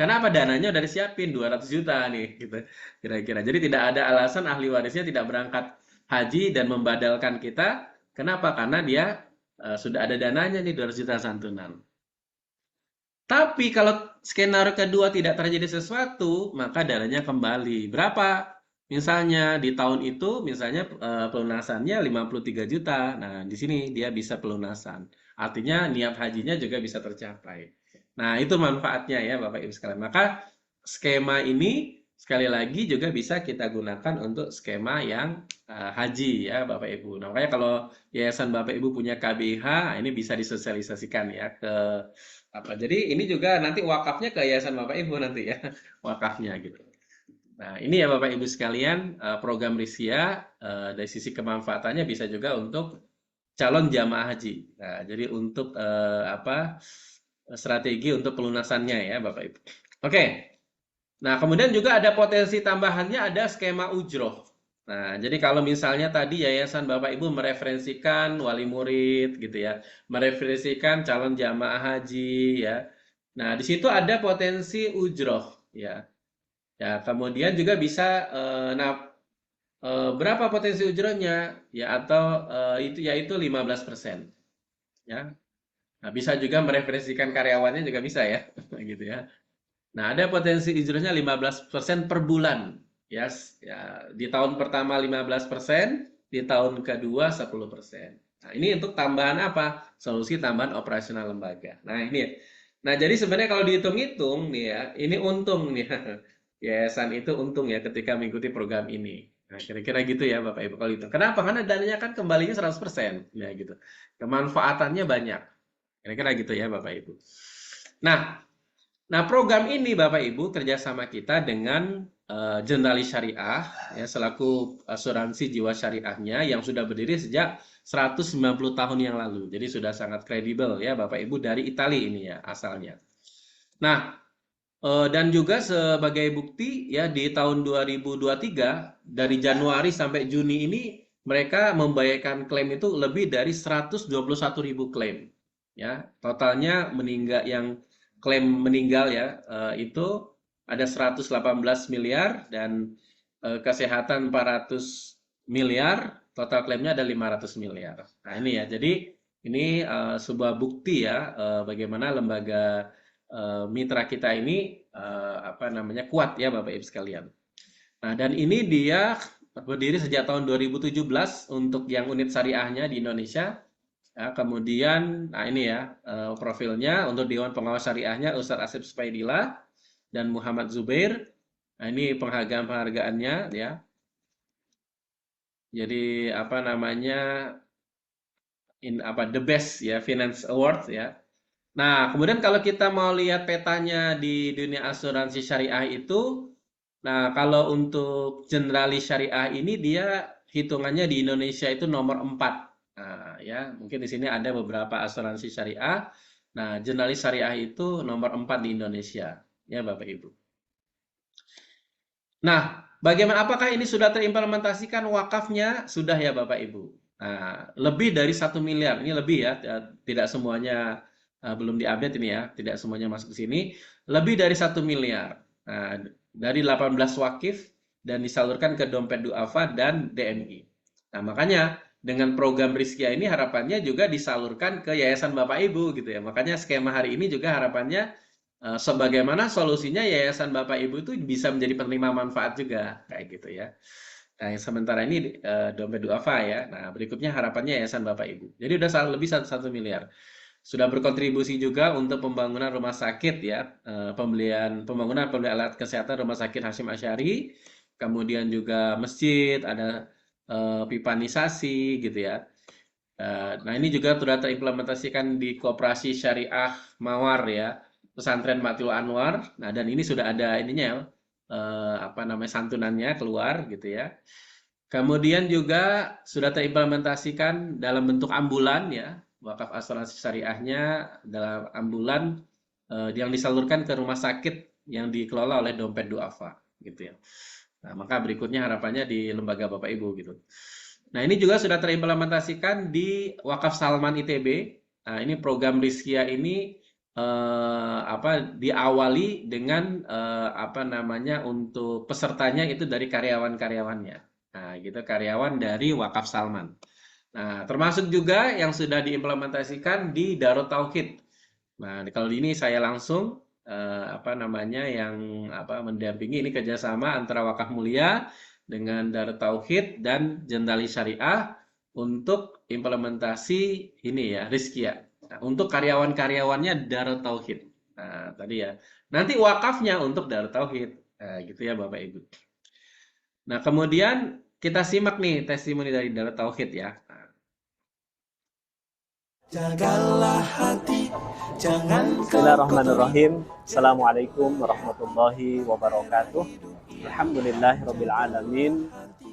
B: karena apa dananya udah disiapin 200 juta nih gitu kira-kira. Jadi tidak ada alasan ahli warisnya tidak berangkat haji dan membadalkan kita. Kenapa? Karena dia sudah ada dananya nih 200 juta santunan. Tapi kalau skenario kedua tidak terjadi sesuatu, maka dananya kembali. Berapa? Misalnya di tahun itu misalnya pelunasannya 53 juta. Nah, di sini dia bisa pelunasan. Artinya niat hajinya juga bisa tercapai. Nah, itu manfaatnya ya Bapak Ibu sekalian. Maka skema ini sekali lagi juga bisa kita gunakan untuk skema yang haji ya Bapak Ibu. Nah, makanya kalau yayasan Bapak Ibu punya KBH, ini bisa disosialisasikan ya ke Jadi ini juga nanti wakafnya ke yayasan Bapak Ibu nanti ya, wakafnya gitu. Nah, ini ya Bapak Ibu sekalian program Rizkia dari sisi kemanfaatannya bisa juga untuk calon jamaah haji. Nah, jadi untuk strategi untuk pelunasannya ya Bapak Ibu. Oke. Nah, kemudian juga ada potensi tambahannya, ada skema ujroh. Nah, jadi kalau misalnya tadi yayasan Bapak Ibu mereferensikan wali murid gitu ya, mereferensikan calon jamaah haji ya. Nah, di situ ada potensi ujroh ya. Ya, kemudian juga bisa berapa potensi ujrohnya ya, atau yaitu 15% ya. Nah, bisa juga mereferensikan karyawannya juga bisa ya, gitu ya. Nah, ada potensi ujrohnya 15% per bulan. Yes, ya, di tahun pertama 15%, di tahun kedua 10%. Nah, ini untuk tambahan apa? Solusi tambahan operasional lembaga. Nah, ini. Nah, jadi sebenarnya kalau dihitung-hitung nih ya, ini untung nih. Yayasan itu untung ya ketika mengikuti program ini. Nah, kira-kira gitu ya Bapak Ibu kalau itu. Kenapa? Karena dananya kan kembalinya 100%, ya gitu. Kemanfaatannya banyak. Kira-kira gitu ya Bapak Ibu. Nah, program ini Bapak Ibu kerjasama kita dengan Generalis Syariah ya, selaku asuransi jiwa syariahnya yang sudah berdiri sejak 190 tahun yang lalu. Jadi sudah sangat kredibel ya Bapak Ibu, dari Italia ini ya asalnya. Nah, dan juga sebagai bukti ya, di tahun 2023 dari Januari sampai Juni ini mereka membayarkan klaim itu lebih dari 121.000 klaim. Ya, totalnya klaim meninggal ya, itu ada 118 miliar dan kesehatan 400 miliar, total klaimnya ada 500 miliar. Nah, ini ya. Jadi ini sebuah bukti ya, bagaimana lembaga mitra kita ini kuat ya Bapak Ibu sekalian. Nah, dan ini dia berdiri sejak tahun 2017 untuk yang unit syariahnya di Indonesia. Ya, kemudian, nah ini ya profilnya untuk Dewan Pengawas Syariahnya Ustadz Asep Spaidillah dan Muhammad Zubair. Nah, ini penghargaannya ya. Jadi the best ya Finance Award ya. Nah, kemudian kalau kita mau lihat petanya di dunia asuransi syariah itu, nah kalau untuk Generalis Syariah ini dia hitungannya di Indonesia itu nomor 4. Nah, ya, mungkin di sini ada beberapa asuransi syariah. Nah, Generalis Syariah itu nomor 4 di Indonesia, ya Bapak Ibu. Nah, apakah ini sudah terimplementasikan wakafnya? Sudah ya Bapak Ibu. Nah, lebih dari 1 miliar. Ini lebih ya, tidak semuanya belum diupdate ini ya, tidak semuanya masuk ke sini. Lebih dari 1 miliar. Nah, dari 18 wakif dan disalurkan ke dompet duafa dan DMI. Nah, makanya dengan program Rizkia ini harapannya juga disalurkan ke yayasan Bapak Ibu gitu ya. Makanya skema hari ini juga harapannya sebagaimana solusinya yayasan Bapak Ibu itu bisa menjadi penerima manfaat juga kayak gitu ya. Nah, yang sementara ini dompet duafa ya. Nah, berikutnya harapannya yayasan Bapak Ibu. Jadi udah lebih 1 miliar. Sudah berkontribusi juga untuk pembangunan rumah sakit ya, pembangunan alat kesehatan rumah sakit Hasyim Asy'ari, kemudian juga masjid, ada pipanisasi gitu ya. Nah, ini juga sudah terimplementasikan di Koperasi Syariah Mawar ya, Pesantren Matul Anwar. Nah, dan ini sudah ada ininya santunannya keluar gitu ya. Kemudian juga sudah terimplementasikan dalam bentuk ambulan ya, wakaf asuransi syariahnya dalam ambulan yang disalurkan ke rumah sakit yang dikelola oleh dompet duafa gitu ya. Nah, maka berikutnya harapannya di lembaga Bapak Ibu gitu. Nah, ini juga sudah terimplementasikan di Wakaf Salman ITB. Nah, ini program Rizkia ini diawali dengan untuk pesertanya itu dari karyawan-karyawannya. Nah, gitu, karyawan dari Wakaf Salman. Nah, termasuk juga yang sudah diimplementasikan di Darut Tauhid. Nah, kalau ini saya langsung mendampingi, ini kerjasama antara Wakaf Mulia dengan Darut Tauhid dan Generalis Syariah untuk implementasi ini ya, Rizkia. Nah, untuk karyawan-karyawannya Darut Tauhid. Nah, tadi ya. Nanti wakafnya untuk Darut Tauhid. Nah, gitu ya Bapak Ibu. Nah, kemudian kita simak nih testimoni dari Darut Tauhid ya.
I: Jagalah hati, jangan. Bismillahirrahmanirrahim. Assalamualaikum warahmatullahi wabarakatuh. Alhamdulillahirabbil alamin.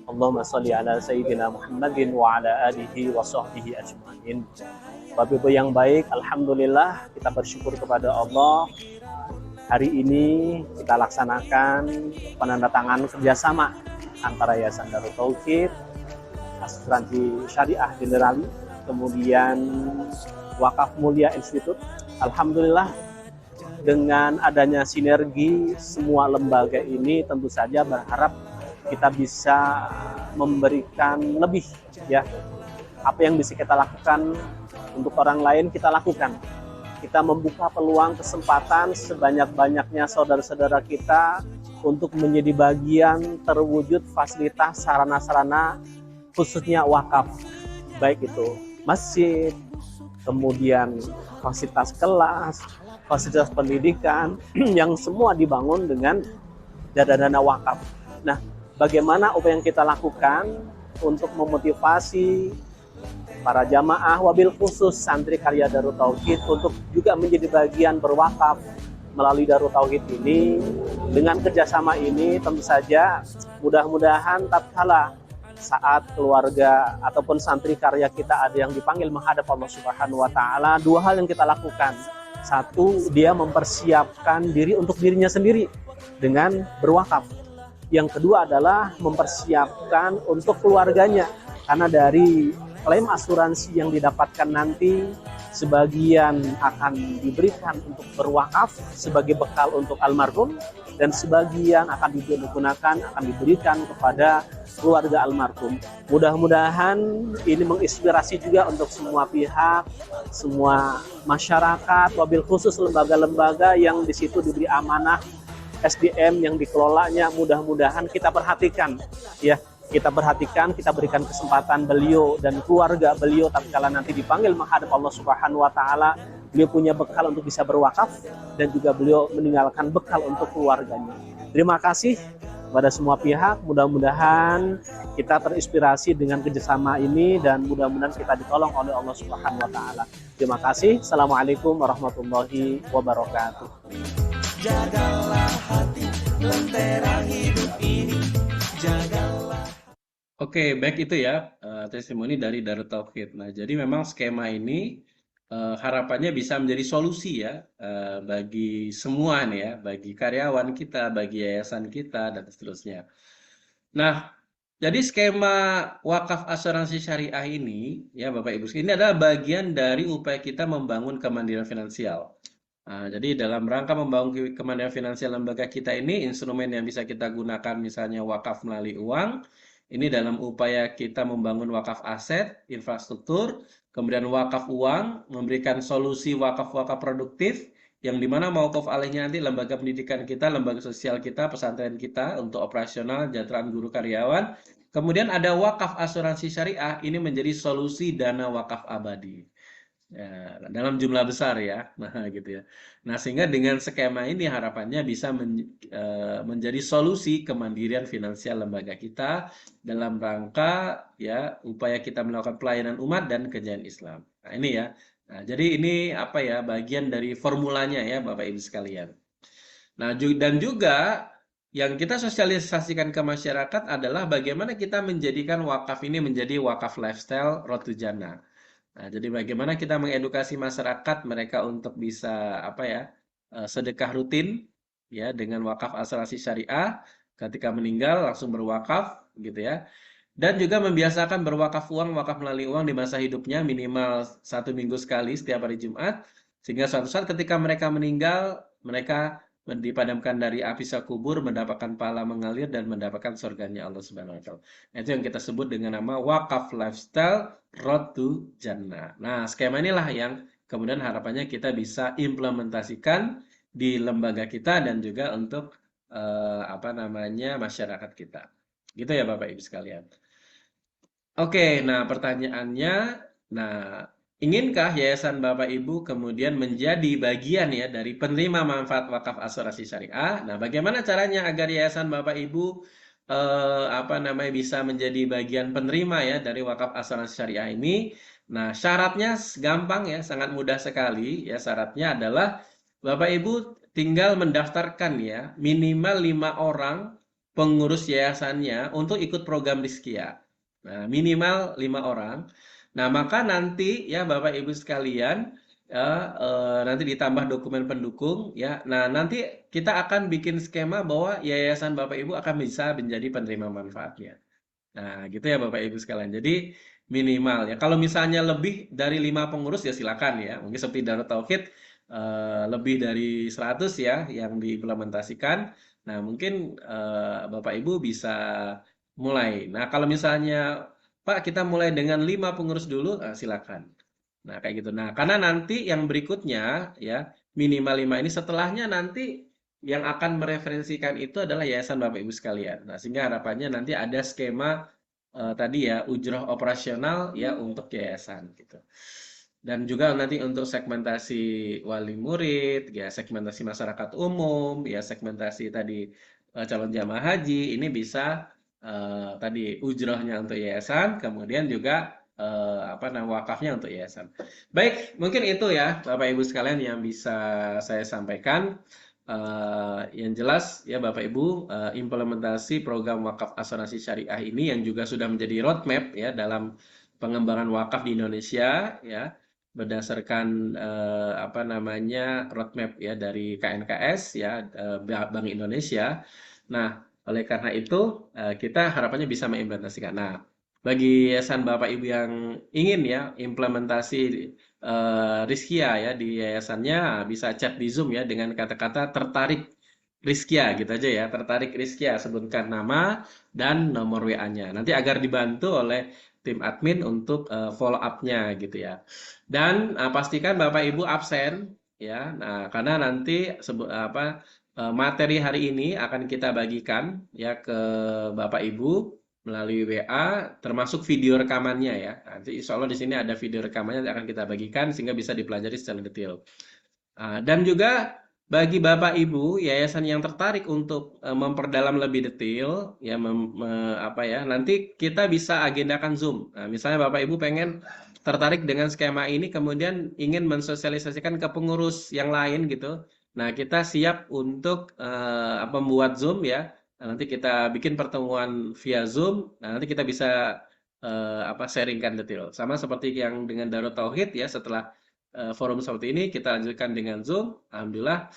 I: Allahumma sholli ala sayyidina Muhammadin wa ala alihi wa sahbihi ajma'in. Bapak Ibu yang baik, alhamdulillah kita bersyukur kepada Allah. Hari ini kita laksanakan penandatanganan kerjasama antara Yayasan Darut Tauhid, Asuransi Syariah Generali, kemudian Wakaf Mulia Institute. Alhamdulillah dengan adanya sinergi semua lembaga ini tentu saja berharap kita bisa memberikan lebih, ya, apa yang bisa kita lakukan untuk orang lain kita lakukan. Kita membuka peluang kesempatan sebanyak-banyaknya saudara-saudara kita untuk menjadi bagian terwujud fasilitas sarana-sarana khususnya wakaf, baik itu masjid, kemudian fasilitas kelas, fasilitas pendidikan yang semua dibangun dengan dana wakaf. Nah, bagaimana apa yang kita lakukan untuk memotivasi para jamaah, wabil khusus santri karya Darut Tauhid untuk juga menjadi bagian berwakaf melalui Darut Tauhid ini. Dengan kerjasama ini tentu saja mudah-mudahan tatkala saat keluarga ataupun santri karya kita ada yang dipanggil menghadap Allah Subhanahu wa Ta'ala, dua hal yang kita lakukan. Satu, dia mempersiapkan diri untuk dirinya sendiri dengan berwakaf. Yang kedua adalah mempersiapkan untuk keluarganya, karena dari klaim asuransi yang didapatkan nanti sebagian akan diberikan untuk berwakaf sebagai bekal untuk almarhum, dan sebagian akan digunakan, akan diberikan kepada keluarga almarhum. Mudah-mudahan ini menginspirasi juga untuk semua pihak, semua masyarakat, wabil khusus lembaga-lembaga yang di situ diberi amanah SDM yang dikelolanya. Mudah-mudahan kita perhatikan, ya, kita perhatikan, kita berikan kesempatan beliau dan keluarga beliau tatkala nanti dipanggil menghadap Allah Subhanahu wa Ta'ala, beliau punya bekal untuk bisa berwakaf dan juga beliau meninggalkan bekal untuk keluarganya. Terima kasih kepada semua pihak. Mudah-mudahan kita terinspirasi dengan kerjasama ini dan mudah-mudahan kita ditolong oleh Allah Subhanahu wa Ta'ala. Terima kasih. Assalamualaikum warahmatullahi wabarakatuh.
J: Jagalah hati, lentera hidup ini. Jagalah.
B: Oke, baik itu ya testimoni dari Darut Tauhid. Nah, jadi memang skema ini harapannya bisa menjadi solusi ya bagi semua nih ya, bagi karyawan kita, bagi yayasan kita dan seterusnya. Nah, jadi skema wakaf asuransi syariah ini ya Bapak Ibu, ini adalah bagian dari upaya kita membangun kemandirian finansial. Nah, jadi dalam rangka membangun kemandirian finansial lembaga kita ini, instrumen yang bisa kita gunakan misalnya wakaf melalui uang, ini dalam upaya kita membangun wakaf aset, infrastruktur, kemudian wakaf uang, memberikan solusi wakaf-wakaf produktif, yang dimana mauquf alaihnya nanti lembaga pendidikan kita, lembaga sosial kita, pesantren kita untuk operasional, kesejahteraan guru karyawan. Kemudian ada wakaf asuransi syariah, ini menjadi solusi dana wakaf abadi. Ya, dalam jumlah besar ya, nah gitu ya. Nah sehingga dengan skema ini harapannya bisa menjadi solusi kemandirian finansial lembaga kita dalam rangka ya upaya kita melakukan pelayanan umat dan kejayaan Islam. Nah ini ya, nah, jadi ini apa ya bagian dari formulanya ya Bapak Ibu sekalian. Nah dan juga yang kita sosialisasikan ke masyarakat adalah bagaimana kita menjadikan wakaf ini menjadi wakaf lifestyle Road to Jannah. Nah, jadi bagaimana kita mengedukasi masyarakat mereka untuk bisa apa ya sedekah rutin ya dengan wakaf asuransi syariah, ketika meninggal langsung berwakaf gitu ya, dan juga membiasakan berwakaf uang, wakaf melalui uang di masa hidupnya minimal 1 minggu sekali setiap hari Jumat, sehingga suatu saat ketika mereka meninggal mereka dipadamkan dari api kubur, mendapatkan pahala mengalir dan mendapatkan surganya Allah Subhanahu wa Ta'ala. Itu yang kita sebut dengan nama wakaf lifestyle Road to Jannah. Nah, skema inilah yang kemudian harapannya kita bisa implementasikan di lembaga kita dan juga untuk masyarakat kita. Gitu ya Bapak Ibu sekalian. Oke, nah pertanyaannya, nah inginkah yayasan Bapak Ibu kemudian menjadi bagian ya dari penerima manfaat wakaf asuransi syariah? Nah, bagaimana caranya agar yayasan Bapak Ibu bisa menjadi bagian penerima ya dari wakaf asuransi syariah ini? Nah, syaratnya gampang ya, sangat mudah sekali ya. Syaratnya adalah Bapak Ibu tinggal mendaftarkan ya minimal 5 orang pengurus yayasannya untuk ikut program Rizkia. Nah, minimal 5 orang. Nah, maka nanti ya Bapak Ibu sekalian, ya, nanti ditambah dokumen pendukung ya. Nah, nanti kita akan bikin skema bahwa yayasan Bapak Ibu akan bisa menjadi penerima manfaatnya. Nah, gitu ya Bapak Ibu sekalian. Jadi minimal ya. Kalau misalnya lebih dari 5 pengurus ya silakan ya. Mungkin seperti Darut Tauhid lebih dari 100 ya yang diimplementasikan. Nah, mungkin Bapak Ibu bisa mulai. Nah, kalau misalnya Pak kita mulai dengan 5 pengurus dulu, silakan. Nah, kayak gitu. Nah, karena nanti yang berikutnya ya minimal 5 ini setelahnya nanti yang akan mereferensikan itu adalah yayasan Bapak Ibu sekalian. Nah, sehingga harapannya nanti ada skema tadi ya ujroh operasional ya untuk yayasan gitu. Dan juga nanti untuk segmentasi wali murid, ya segmentasi masyarakat umum, ya segmentasi tadi calon jamaah haji ini bisa tadi ujrohnya untuk yayasan, kemudian juga apa namanya wakafnya untuk yayasan. Baik, mungkin itu ya Bapak Ibu sekalian yang bisa saya sampaikan. Yang jelas ya Bapak Ibu implementasi program wakaf asuransi syariah ini yang juga sudah menjadi roadmap ya dalam pengembangan wakaf di Indonesia ya berdasarkan apa namanya roadmap ya dari KNKS ya Bank Indonesia. Nah, oleh karena itu kita harapannya bisa mengimplementasikan. Nah, bagi yayasan Bapak Ibu yang ingin ya implementasi Rizkia ya di yayasannya bisa chat di Zoom ya dengan kata-kata tertarik Rizkia gitu aja ya, tertarik Rizkia, sebutkan nama dan nomor WA-nya. Nanti agar dibantu oleh tim admin untuk follow up-nya gitu ya. Dan pastikan Bapak Ibu absen ya. Nah, karena nanti materi hari ini akan kita bagikan ya ke Bapak Ibu melalui WA termasuk video rekamannya ya. Nanti insya Allah di sini ada video rekamannya yang akan kita bagikan sehingga bisa dipelajari secara detail. Dan juga bagi Bapak Ibu yayasan yang tertarik untuk memperdalam lebih detail ya nanti kita bisa agendakan Zoom. Nah, misalnya Bapak Ibu pengen tertarik dengan skema ini kemudian ingin mensosialisasikan ke pengurus yang lain gitu. Nah, kita siap untuk membuat Zoom ya. Nah, nanti kita bikin pertemuan via Zoom. Nah, nanti kita bisa sharingkan detail. Sama seperti yang dengan Darut Tauhid ya setelah forum seperti ini kita lanjutkan dengan Zoom. Alhamdulillah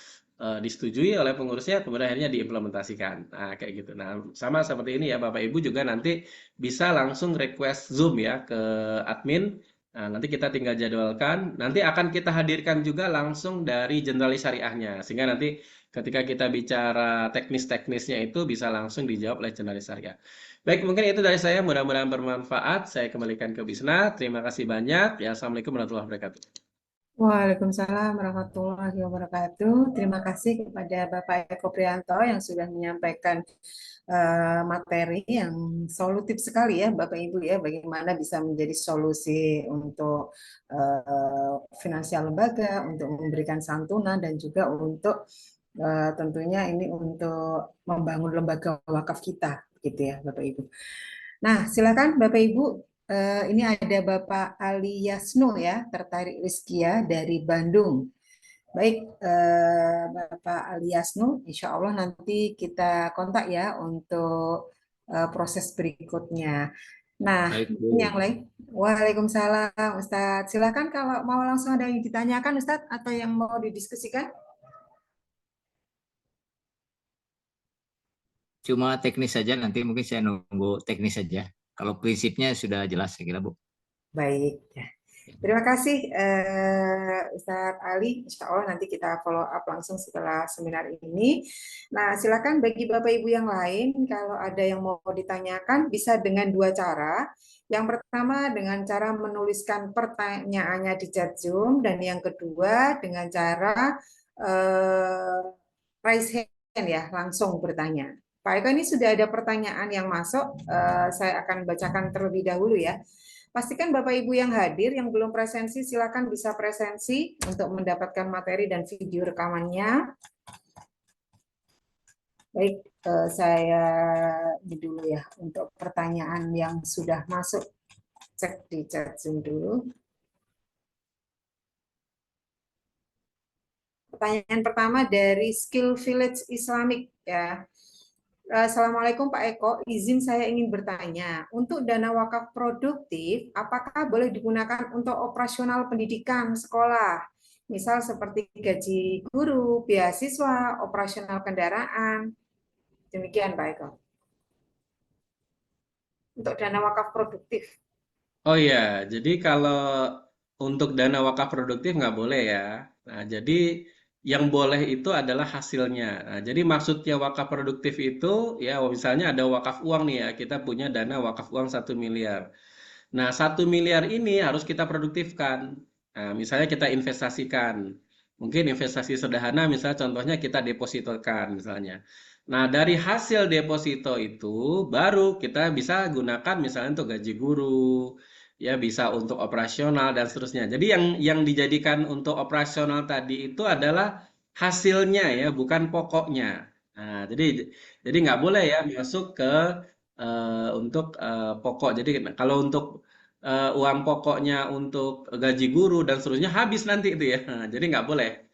B: disetujui oleh pengurusnya, kemudian akhirnya diimplementasikan. Nah, kayak gitu. Nah, sama seperti ini ya Bapak Ibu juga nanti bisa langsung request Zoom ya ke admin. Nah, nanti kita tinggal jadwalkan. Nanti akan kita hadirkan juga langsung dari generalis syariahnya. Sehingga nanti ketika kita bicara teknis-teknisnya itu bisa langsung dijawab oleh generalis syariah. Baik, mungkin itu dari saya. Mudah-mudahan bermanfaat. Saya kembalikan ke Bisna. Terima kasih banyak. Ya, Assalamualaikum warahmatullahi wabarakatuh.
A: Waalaikumsalam warahmatullahi wabarakatuh. Terima kasih kepada Bapak Eko Priyanto yang sudah menyampaikan materi yang solutif sekali ya Bapak Ibu ya, bagaimana bisa menjadi solusi untuk finansial lembaga, untuk memberikan santunan dan juga untuk tentunya ini untuk membangun lembaga wakaf kita gitu ya Bapak Ibu. Nah, silakan Bapak Ibu. Ini ada Bapak Ali Yasno ya, tertarik Rizkia dari Bandung. Baik, Bapak Ali Yasno, insya Allah nanti kita kontak ya untuk proses berikutnya. Nah, ini yang lain. Waalaikumsalam, Ustadz. Silakan kalau mau langsung ada yang ditanyakan, Ustadz, atau yang mau didiskusikan.
K: Cuma teknis saja, nanti mungkin saya nunggu teknis saja. Kalau prinsipnya sudah jelas, saya kira, Bu.
A: Baik. Terima kasih Ustadz Ali. Insya Allah nanti kita follow up langsung setelah seminar ini. Nah, silakan bagi Bapak Ibu yang lain, kalau ada yang mau ditanyakan, bisa dengan dua cara. Yang pertama dengan cara menuliskan pertanyaannya di chat Zoom, dan yang kedua dengan cara raise hand ya, langsung bertanya. Pak Eko, ini sudah ada pertanyaan yang masuk, saya akan bacakan terlebih dahulu ya. Pastikan Bapak Ibu yang hadir, yang belum presensi, silakan bisa presensi untuk mendapatkan materi dan video rekamannya. Baik, saya dulu ya untuk pertanyaan yang sudah masuk. Cek di chat Zoom dulu. Pertanyaan pertama dari Skill Village Islamic ya. Assalamualaikum Pak Eko, izin saya ingin bertanya, untuk dana wakaf produktif, apakah boleh digunakan untuk operasional pendidikan sekolah? Misal seperti gaji guru, beasiswa, operasional kendaraan. Demikian Pak Eko. Untuk dana wakaf produktif.
B: Oh ya, jadi kalau untuk dana wakaf produktif nggak boleh ya. Nah, jadi yang boleh itu adalah hasilnya. Nah, jadi maksudnya wakaf produktif itu ya misalnya ada wakaf uang nih ya, kita punya dana wakaf uang 1 miliar. Nah, 1 miliar ini harus kita produktifkan. Nah, misalnya kita investasikan. Mungkin investasi sederhana, misalnya contohnya kita depositokan misalnya. Nah, dari hasil deposito itu baru kita bisa gunakan misalnya untuk gaji guru, ya bisa untuk operasional dan seterusnya. Jadi yang dijadikan untuk operasional tadi itu adalah hasilnya ya, bukan pokoknya. Nah, jadi nggak boleh ya masuk ke untuk pokok. Jadi kalau untuk uang pokoknya untuk gaji guru dan seterusnya habis nanti itu ya. Nah, jadi nggak boleh.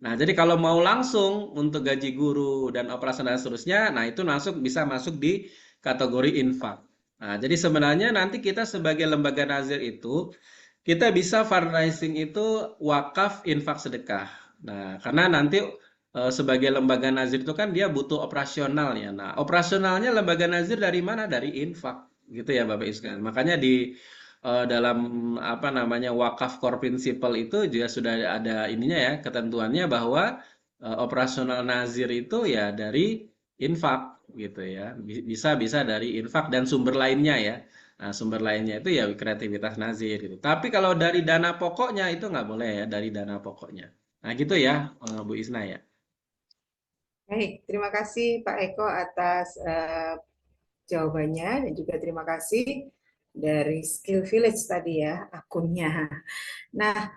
B: Nah, jadi kalau mau langsung untuk gaji guru dan operasional dan seterusnya, nah itu bisa masuk di kategori infak. Nah, jadi sebenarnya nanti kita sebagai lembaga nazir itu, kita bisa fundraising itu wakaf, infak, sedekah. Nah, karena nanti sebagai lembaga nazir itu kan dia butuh operasional ya. Nah, operasionalnya lembaga nazir dari mana? Dari infak, gitu ya Bapak Ibu sekalian. Makanya di dalam apa namanya wakaf core principle itu juga sudah ada ininya ya, ketentuannya bahwa operasional nazir itu ya dari infak gitu ya. Bisa dari infak dan sumber lainnya ya. Nah, sumber lainnya itu ya kreativitas nazir gitu. Tapi kalau dari dana pokoknya itu nggak boleh ya, dari dana pokoknya. Nah, gitu ya, Bu Isna ya.
A: Baik, terima kasih Pak Eko atas jawabannya dan juga terima kasih dari Skill Village tadi ya akunnya. Nah,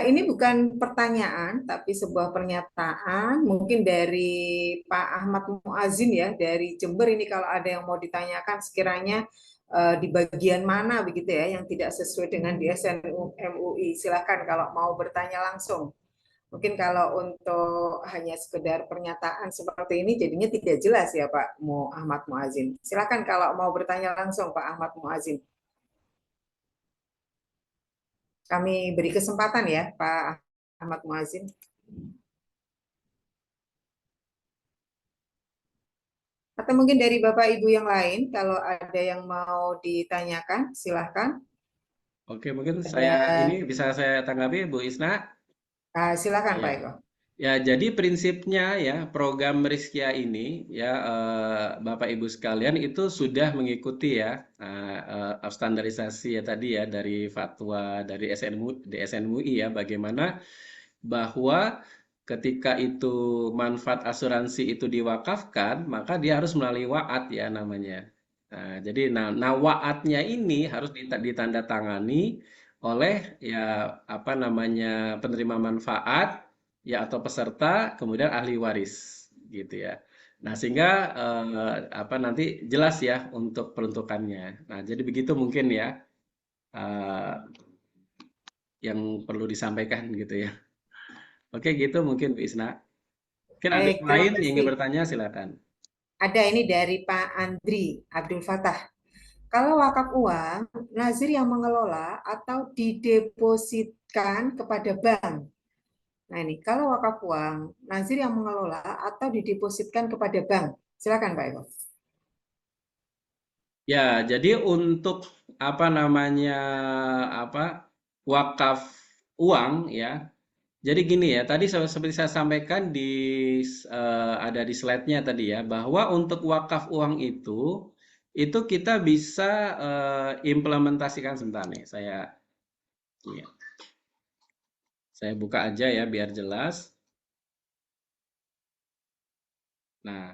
A: ini bukan pertanyaan tapi sebuah pernyataan mungkin dari Pak Ahmad Muazzin ya dari Jember. Ini kalau ada yang mau ditanyakan sekiranya di bagian mana begitu ya yang tidak sesuai dengan DSN MUI, silakan kalau mau bertanya langsung. Mungkin kalau untuk hanya sekedar pernyataan seperti ini jadinya tidak jelas ya Pak Ahmad Muazzin. Silakan kalau mau bertanya langsung Pak Ahmad Muazzin. Kami beri kesempatan ya Pak Ahmad Muazzin. Atau mungkin dari Bapak Ibu yang lain kalau ada yang mau ditanyakan silahkan.
B: Oke, mungkin ini bisa saya tanggapi Bu Isna.
A: Silakan
B: ya.
A: Pak Eko.
B: Ya, jadi prinsipnya ya program Rizkia ini ya Bapak Ibu sekalian itu sudah mengikuti ya standarisasi ya tadi ya dari fatwa dari SNMUI ya bagaimana bahwa ketika itu manfaat asuransi itu diwakafkan maka dia harus melalui waat ya namanya. Nah, jadi waatnya ini harus ditandatangani oleh ya apa namanya penerima manfaat ya atau peserta kemudian ahli waris gitu ya. Nah, sehingga apa nanti jelas ya untuk peruntukannya. Nah, jadi begitu mungkin ya yang perlu disampaikan gitu ya. Oke, gitu mungkin Bu Isna. Mungkin ada yang lain yang ingin bertanya silakan.
A: Ada ini dari Pak Andri Abdul Fatah. Kalau wakaf uang, nazir yang mengelola atau didepositkan kepada bank. Nah ini, kalau wakaf uang, nazir yang mengelola atau didepositkan kepada bank. Silakan Pak Eko.
B: Ya, jadi untuk apa namanya wakaf uang ya. Jadi gini ya, tadi seperti saya sampaikan ada di slide-nya tadi ya, bahwa untuk wakaf uang itu kita bisa implementasikan sebentar nih. Saya buka aja ya biar jelas. Nah,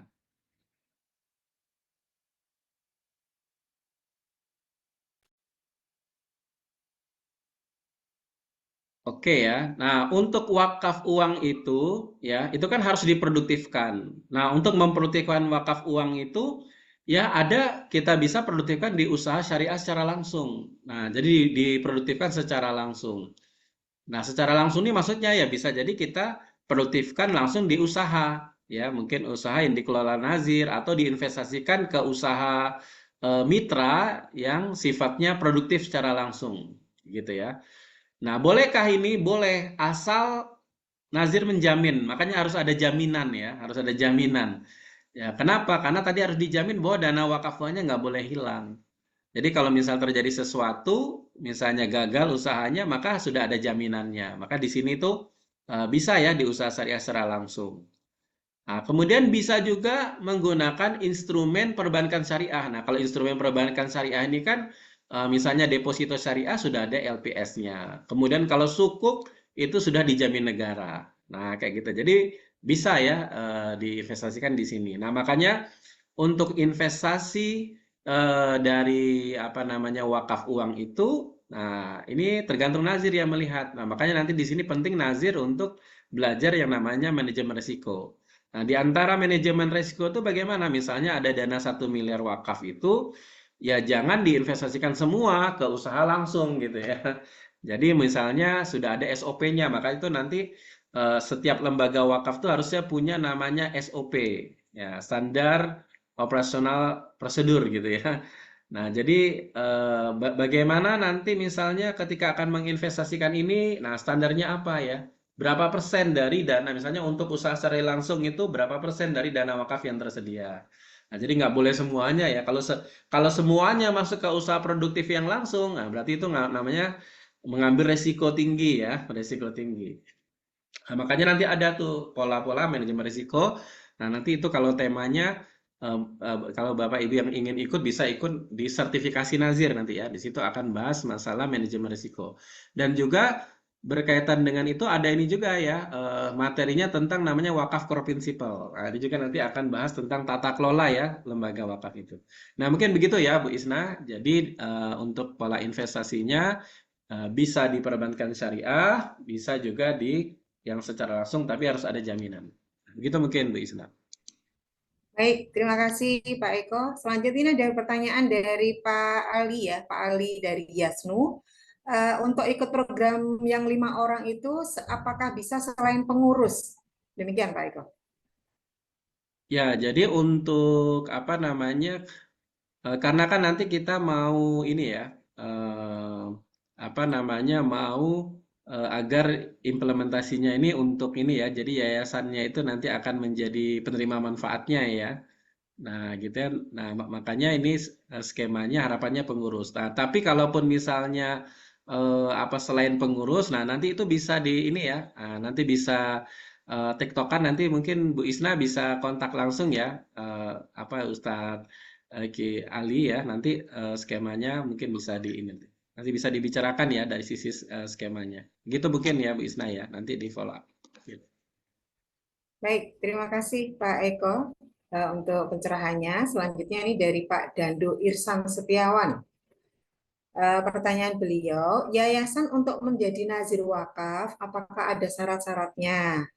B: oke ya. Nah, untuk wakaf uang itu ya, itu kan harus diproduktifkan. Nah, untuk memproduktifkan wakaf uang itu ya kita bisa produktifkan di usaha syariah secara langsung. Nah, jadi diproduktifkan secara langsung. Nah, secara langsung ini maksudnya ya bisa jadi kita produktifkan langsung di usaha. ya mungkin usaha yang dikelola nazir atau diinvestasikan ke usaha mitra yang sifatnya produktif secara langsung, gitu ya. Nah, bolehkah ini? Boleh, asal nazir menjamin. Makanya harus ada jaminan ya, harus ada jaminan. Ya, kenapa? Karena tadi harus dijamin bahwa dana wakafnya nggak boleh hilang. Jadi kalau misal terjadi sesuatu, misalnya gagal usahanya, maka sudah ada jaminannya. Maka di sini tuh bisa ya di usaha syariah secara langsung. Nah, kemudian bisa juga menggunakan instrumen perbankan syariah. Nah, kalau instrumen perbankan syariah ini kan misalnya deposito syariah sudah ada LPS-nya. Kemudian kalau sukuk itu sudah dijamin negara. Nah, kayak gitu. Jadi bisa ya diinvestasikan di sini. Nah, makanya untuk investasi dari apa namanya wakaf uang itu, nah ini tergantung nazir yang melihat. Nah, makanya nanti di sini penting nazir untuk belajar yang namanya manajemen risiko. Nah, di antara manajemen risiko itu bagaimana? Misalnya ada dana 1 miliar wakaf itu, ya jangan diinvestasikan semua ke usaha langsung gitu ya. Jadi misalnya sudah ada SOP-nya, maka itu nanti setiap lembaga wakaf itu harusnya punya namanya SOP, ya standar operasional prosedur gitu ya. Nah, jadi bagaimana nanti misalnya ketika akan menginvestasikan ini, nah standarnya apa ya? Berapa persen dari dana, misalnya untuk usaha secara langsung itu berapa persen dari dana wakaf yang tersedia. Nah, jadi nggak boleh semuanya ya. Kalau semuanya masuk ke usaha produktif yang langsung, nah berarti itu namanya mengambil resiko tinggi ya, resiko tinggi. Nah, makanya nanti ada tuh pola-pola manajemen risiko. Nah, nanti itu kalau temanya kalau Bapak Ibu yang ingin ikut bisa ikut di sertifikasi nazir nanti ya. Di situ akan bahas masalah manajemen risiko. Dan juga berkaitan dengan itu ada ini juga ya materinya tentang namanya wakaf core principle. Nah, ini juga nanti akan bahas tentang tata kelola ya lembaga wakaf itu. Nah, mungkin begitu ya Bu Isna. Jadi untuk pola investasinya bisa di perbankan syariah, bisa juga di yang secara langsung, tapi harus ada jaminan. Begitu mungkin Bu Isna.
A: Baik, terima kasih Pak Eko. Selanjutnya ada pertanyaan dari Pak Ali ya, Pak Ali dari Yasnu. Untuk ikut program yang 5 orang itu, apakah bisa selain pengurus? Demikian Pak Eko.
B: Ya, jadi untuk apa namanya, karena kan nanti kita mau ini ya, apa namanya, mau agar implementasinya ini untuk ini ya, jadi yayasannya itu nanti akan menjadi penerima manfaatnya ya. Nah, gitu ya. Nah, makanya ini skemanya harapannya pengurus. Nah, tapi kalaupun misalnya apa selain pengurus, nah nanti itu bisa di ini ya. Nah, nanti bisa tektokan nanti mungkin Bu Isna bisa kontak langsung ya apa Ustadz Ki Ali ya. Nanti skemanya mungkin bisa di ini. Nanti bisa dibicarakan ya dari sisi skemanya. Gitu mungkin ya Bu Isna ya. Nanti di follow up. Gitu.
A: Baik, terima kasih Pak Eko untuk pencerahannya. Selanjutnya ini dari Pak Dando Irsan Setiawan. Pertanyaan beliau, yayasan untuk menjadi nazir wakaf, apakah ada syarat-syaratnya?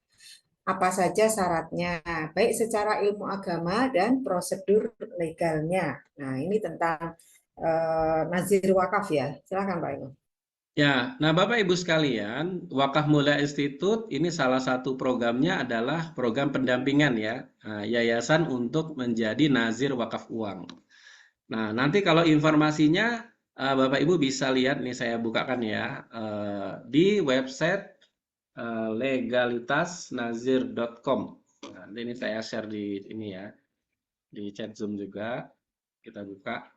A: Apa saja syaratnya? Baik secara ilmu agama dan prosedur legalnya. Nah, ini tentang nazir wakaf ya. Silakan Pak Eko.
B: Ya, nah Bapak Ibu sekalian, Wakaf Mulia Institute ini salah satu programnya adalah program pendampingan ya, yayasan untuk menjadi nazir wakaf uang. Nah, nanti kalau informasinya Bapak Ibu bisa lihat nih saya bukakan ya di website legalitasnazir.com. Nah, ini saya share di ini ya, di chat Zoom juga kita buka.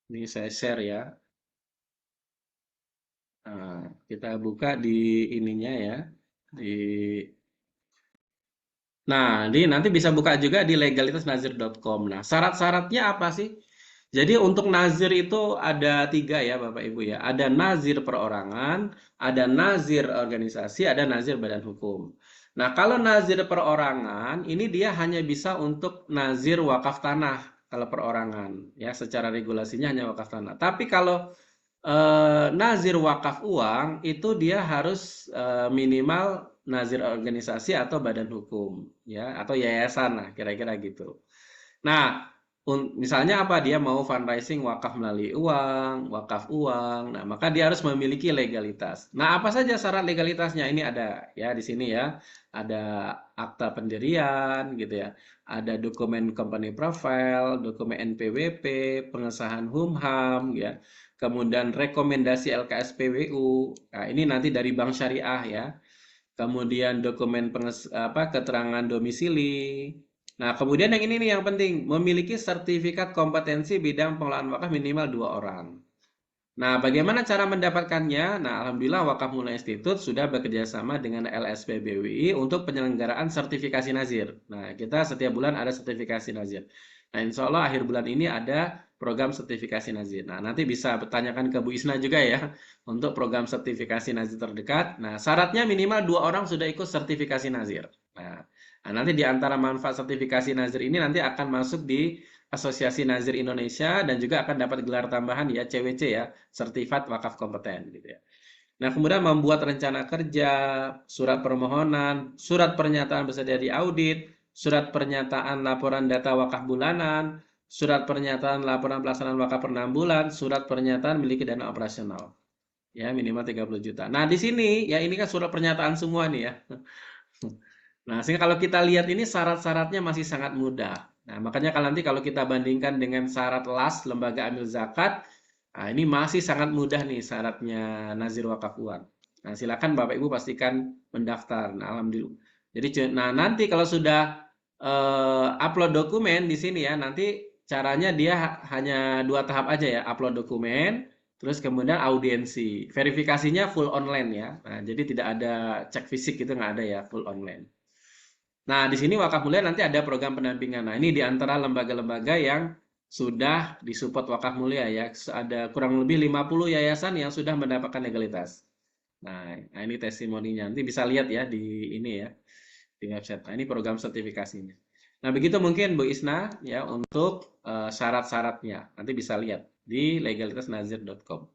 B: Ini saya share ya. Nah, kita buka di ininya ya, nah, nanti bisa buka juga di legalitasnazir.com. Nah, syarat-syaratnya apa sih? Jadi untuk nazir itu ada 3 ya Bapak Ibu ya. Ada nazir perorangan, ada nazir organisasi, ada nazir badan hukum. Nah, kalau nazir perorangan, ini dia hanya bisa untuk nazir wakaf tanah kalau perorangan. Ya, secara regulasinya hanya wakaf tanah. Tapi kalau nazir wakaf uang itu dia harus minimal nazir organisasi atau badan hukum ya atau yayasan lah kira-kira gitu. Nah, Misalnya apa? Dia mau fundraising wakaf melalui uang, wakaf uang. Nah, maka dia harus memiliki legalitas. Nah, apa saja syarat legalitasnya? Ini ada ya di sini ya. Ada akta pendirian gitu ya. Ada dokumen company profile, dokumen NPWP, pengesahan HUM-HAM ya. Kemudian rekomendasi LKSPWU. Nah, ini nanti dari Bank Syariah ya. Kemudian dokumen keterangan domisili. Nah, kemudian yang ini nih yang penting, memiliki sertifikat kompetensi bidang pengelolaan wakaf minimal 2 orang. Nah, bagaimana cara mendapatkannya? Nah, Alhamdulillah Wakaf Mulia Institute sudah bekerja sama dengan LSP BWI untuk penyelenggaraan sertifikasi nazir. Nah, kita setiap bulan ada sertifikasi nazir. Nah, insya Allah akhir bulan ini ada program sertifikasi nazir. Nah, nanti bisa bertanyakan ke Bu Isna juga ya untuk program sertifikasi nazir terdekat. Nah, syaratnya minimal 2 orang sudah ikut sertifikasi nazir. Nah, nanti di antara manfaat sertifikasi nazir ini nanti akan masuk di Asosiasi Nazir Indonesia dan juga akan dapat gelar tambahan ya CWC ya, Sertifikat Wakaf Kompeten gitu ya. Nah, kemudian membuat rencana kerja, surat permohonan, surat pernyataan bersedia diaudit, surat pernyataan laporan data wakaf bulanan, surat pernyataan laporan pelaksanaan wakaf per 6 bulan, surat pernyataan memiliki dana operasional. Ya, minimal 30 juta. Nah, di sini ya ini kan surat pernyataan semua nih ya. Nah, sehingga kalau kita lihat ini syarat-syaratnya masih sangat mudah. Nah, makanya kalau kita bandingkan dengan syarat LAS, Lembaga Amil Zakat, nah ini masih sangat mudah nih syaratnya Nazir Wakaf Uang. Nah, silakan Bapak Ibu pastikan mendaftar. Nah, alhamdulillah. Jadi, nanti kalau sudah upload dokumen di sini ya, nanti caranya dia hanya 2 tahap aja ya, upload dokumen, terus kemudian audiensi. Verifikasinya full online ya. Nah, jadi tidak ada cek fisik itu nggak ada ya, full online. Nah, di sini Wakaf Mulia nanti ada program pendampingan. Nah, ini di antara lembaga-lembaga yang sudah disupport Wakaf Mulia ya. Ada kurang lebih 50 yayasan yang sudah mendapatkan legalitas. Nah, ini testimoninya. Nanti bisa lihat ya di ini ya, di website. Nah, ini program sertifikasinya. Nah, begitu mungkin Bu Isna ya untuk syarat-syaratnya. Nanti bisa lihat di legalitasnazir.com.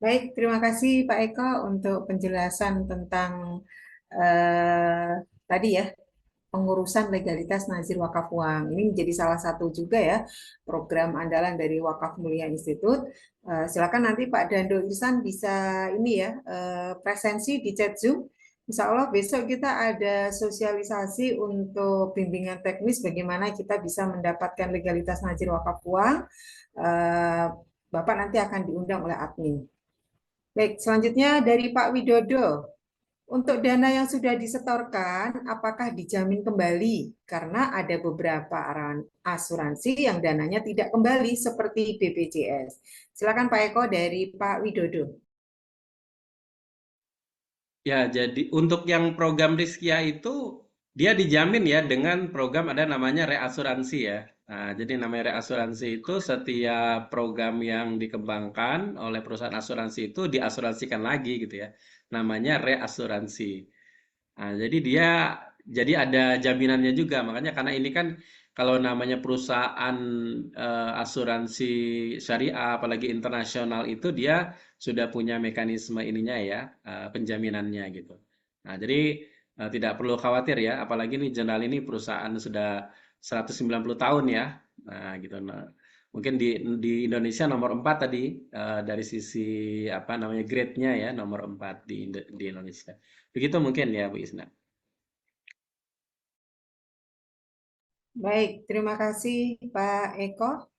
A: Baik, terima kasih Pak Eko untuk penjelasan tentang tadi ya, pengurusan legalitas Nazir Wakaf Uang. Ini menjadi salah satu juga ya program andalan dari Wakaf Mulia Institute. Silakan nanti Pak Dando Irsan bisa ini ya presensi di chat Zoom. Insya Allah besok kita ada sosialisasi untuk bimbingan teknis bagaimana kita bisa mendapatkan legalitas Nazir Wakaf Uang. Bapak nanti akan diundang oleh admin. Baik, selanjutnya dari Pak Widodo. Untuk dana yang sudah disetorkan, apakah dijamin kembali? Karena ada beberapa asuransi yang dananya tidak kembali seperti BPJS. Silakan Pak Eko dari Pak Widodo.
B: Ya, jadi untuk yang program Rizkia itu dia dijamin ya dengan program ada namanya reasuransi ya. Nah, jadi namanya reasuransi itu setiap program yang dikembangkan oleh perusahaan asuransi itu diasuransikan lagi gitu ya. Namanya reasuransi. Nah, jadi ada jaminannya juga. Makanya karena ini kan kalau namanya perusahaan asuransi syariah apalagi internasional itu dia sudah punya mekanisme ininya ya, penjaminannya gitu. Nah, jadi tidak perlu khawatir ya, apalagi nih General ini perusahaan sudah 190 tahun ya. Nah, gitu. Nah, mungkin di Indonesia nomor 4 tadi dari sisi apa namanya grade-nya ya, nomor 4 di Indonesia. Begitu mungkin ya Bu Isna.
A: Baik, terima kasih Pak Eko.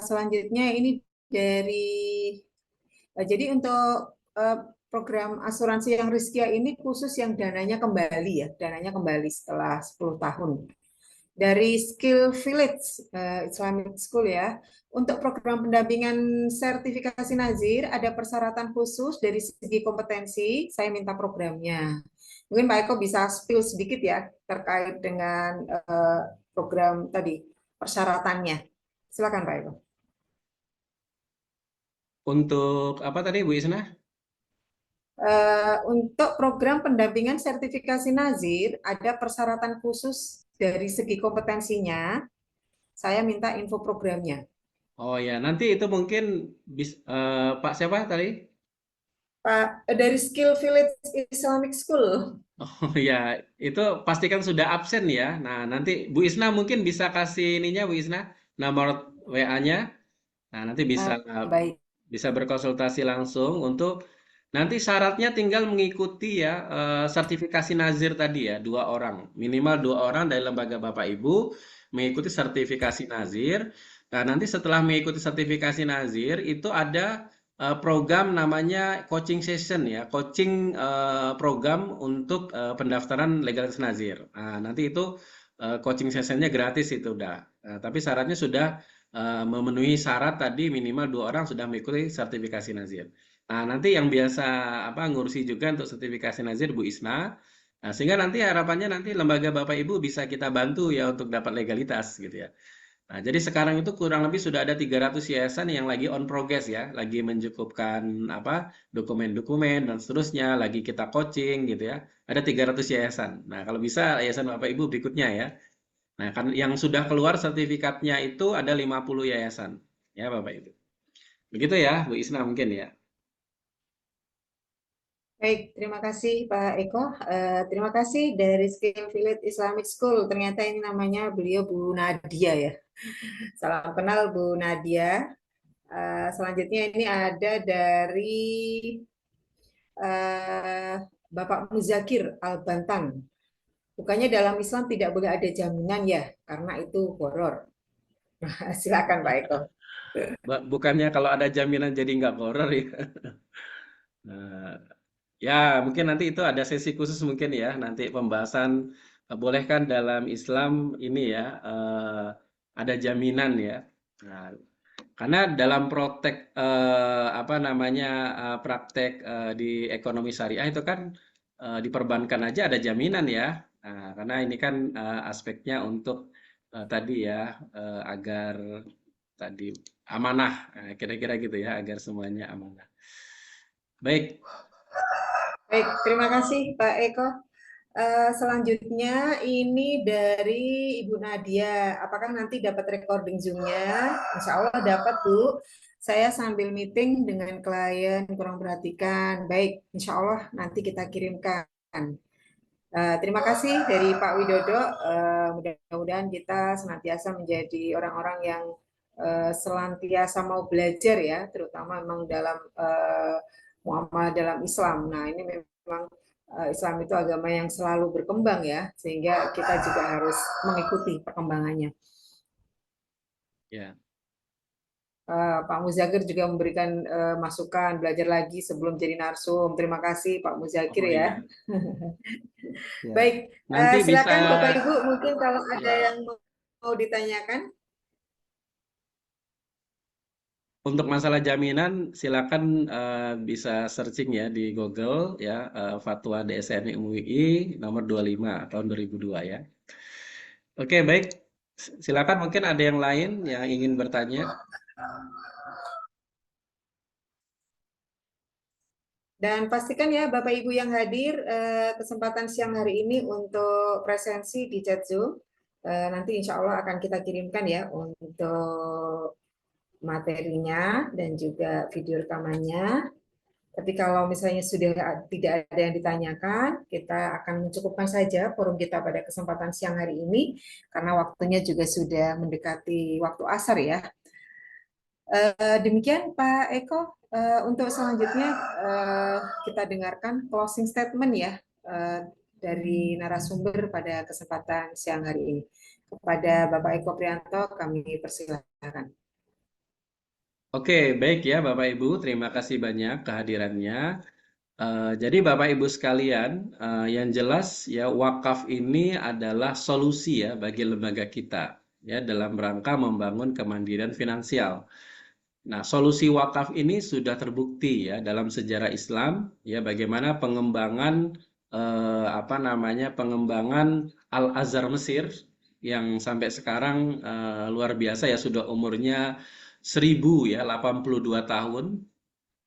A: Selanjutnya ini jadi untuk program asuransi yang Rizkia ini khusus yang dananya kembali ya, dananya kembali setelah 10 tahun. Dari Skill Village Islamic School ya, untuk program pendampingan sertifikasi Nazir ada persyaratan khusus dari segi kompetensi, saya minta programnya. Mungkin Pak Eko bisa spill sedikit ya terkait dengan program tadi, persyaratannya. Silakan Pak Eko.
B: Untuk apa tadi Bu Isna?
A: Untuk program pendampingan sertifikasi Nazir ada persyaratan khusus dari segi kompetensinya. Saya minta info programnya.
B: Oh ya, nanti itu mungkin Pak siapa tadi?
A: Pak, dari Skill Village Islamic School.
B: Oh ya, itu pastikan sudah absen ya. Nah, nanti Bu Isna mungkin bisa kasih ininya, Bu Isna, nomor WA-nya. Nah, nanti bisa
A: Baik.
B: bisa berkonsultasi langsung untuk nanti syaratnya tinggal mengikuti ya sertifikasi nazir tadi ya, 2 orang. Minimal 2 orang dari lembaga Bapak Ibu mengikuti sertifikasi nazir. Nah, nanti setelah mengikuti sertifikasi nazir itu ada program namanya coaching session ya, coaching program untuk pendaftaran legalitas nazir. Nah, nanti itu coaching sessionnya gratis itu udah. Tapi syaratnya sudah memenuhi syarat tadi minimal 2 orang sudah mengikuti sertifikasi nazir. Nah, nanti yang biasa ngurusi juga untuk sertifikasi nazir Bu Isna. Nah, sehingga nanti harapannya nanti lembaga Bapak Ibu bisa kita bantu ya untuk dapat legalitas gitu ya. Nah, jadi sekarang itu kurang lebih sudah ada 300 yayasan yang lagi on progress ya, lagi mencukupkan dokumen-dokumen dan seterusnya, lagi kita coaching gitu ya. Ada 300 yayasan. Nah, kalau bisa yayasan Bapak Ibu berikutnya ya. Nah, kan yang sudah keluar sertifikatnya itu ada 50 yayasan ya Bapak Ibu. Begitu ya Bu Isna mungkin ya.
A: Baik, terima kasih Pak Eko. Terima kasih dari Skill Village Islamic School. Ternyata ini namanya beliau Bu Nadia ya. Salam kenal Bu Nadia. Selanjutnya ini ada dari Bapak Muzakir Al-Bantan. Bukannya dalam Islam tidak boleh ada jaminan ya, karena itu horor. Silakan Pak Eko.
B: Bukannya kalau ada jaminan jadi nggak horor ya. Nah, ya mungkin nanti itu ada sesi khusus mungkin ya, nanti pembahasan bolehkan dalam Islam ini ya ada jaminan ya. Nah, karena dalam praktek praktek di ekonomi syariah itu kan di perbankan aja ada jaminan ya. Nah, karena ini kan aspeknya untuk tadi ya agar tadi amanah, kira-kira gitu ya, agar semuanya amanah. Baik.
A: Baik, terima kasih Pak Eko. Selanjutnya ini dari Ibu Nadia. Apakah nanti dapat recording Zoom-nya? Insya Allah dapat, Bu. Saya sambil meeting dengan klien, kurang perhatikan. Baik, insya Allah nanti kita kirimkan. Terima kasih dari Pak Widodo. Mudah-mudahan kita senantiasa menjadi orang-orang yang senantiasa mau belajar ya, terutama memang dalam muamalah dalam Islam. Nah, ini memang Islam itu agama yang selalu berkembang ya, sehingga kita juga harus mengikuti perkembangannya.
B: Ya.
A: Pak Muzakir juga memberikan masukan belajar lagi sebelum jadi narsum. Terima kasih Pak Muzakir ya. Baik, silakan Bapak Ibu, mungkin kalau ada yang mau ditanyakan.
B: Untuk masalah jaminan, silakan bisa searching ya di Google ya, Fatwa DSN MUI nomor 25 tahun 2002 ya. Oke, baik. Silakan mungkin ada yang lain yang ingin bertanya.
A: Dan pastikan ya Bapak Ibu yang hadir kesempatan siang hari ini untuk presensi di chat Zoom. Nanti insya Allah akan kita kirimkan ya untuk materinya dan juga video rekamannya. Tapi kalau misalnya sudah tidak ada yang ditanyakan, kita akan mencukupkan saja forum kita pada kesempatan siang hari ini, karena waktunya juga sudah mendekati waktu asar ya. Demikian Pak Eko, untuk selanjutnya kita dengarkan closing statement ya dari narasumber pada kesempatan siang hari ini. Kepada Bapak Eko Prianto kami persilakan.
B: Oke, baik ya Bapak Ibu, terima kasih banyak kehadirannya. Jadi Bapak Ibu sekalian, yang jelas ya wakaf ini adalah solusi ya bagi lembaga kita ya dalam rangka membangun kemandirian finansial. Nah, solusi wakaf ini sudah terbukti ya dalam sejarah Islam ya bagaimana pengembangan pengembangan Al-Azhar Mesir yang sampai sekarang luar biasa ya, sudah umurnya 1082 tahun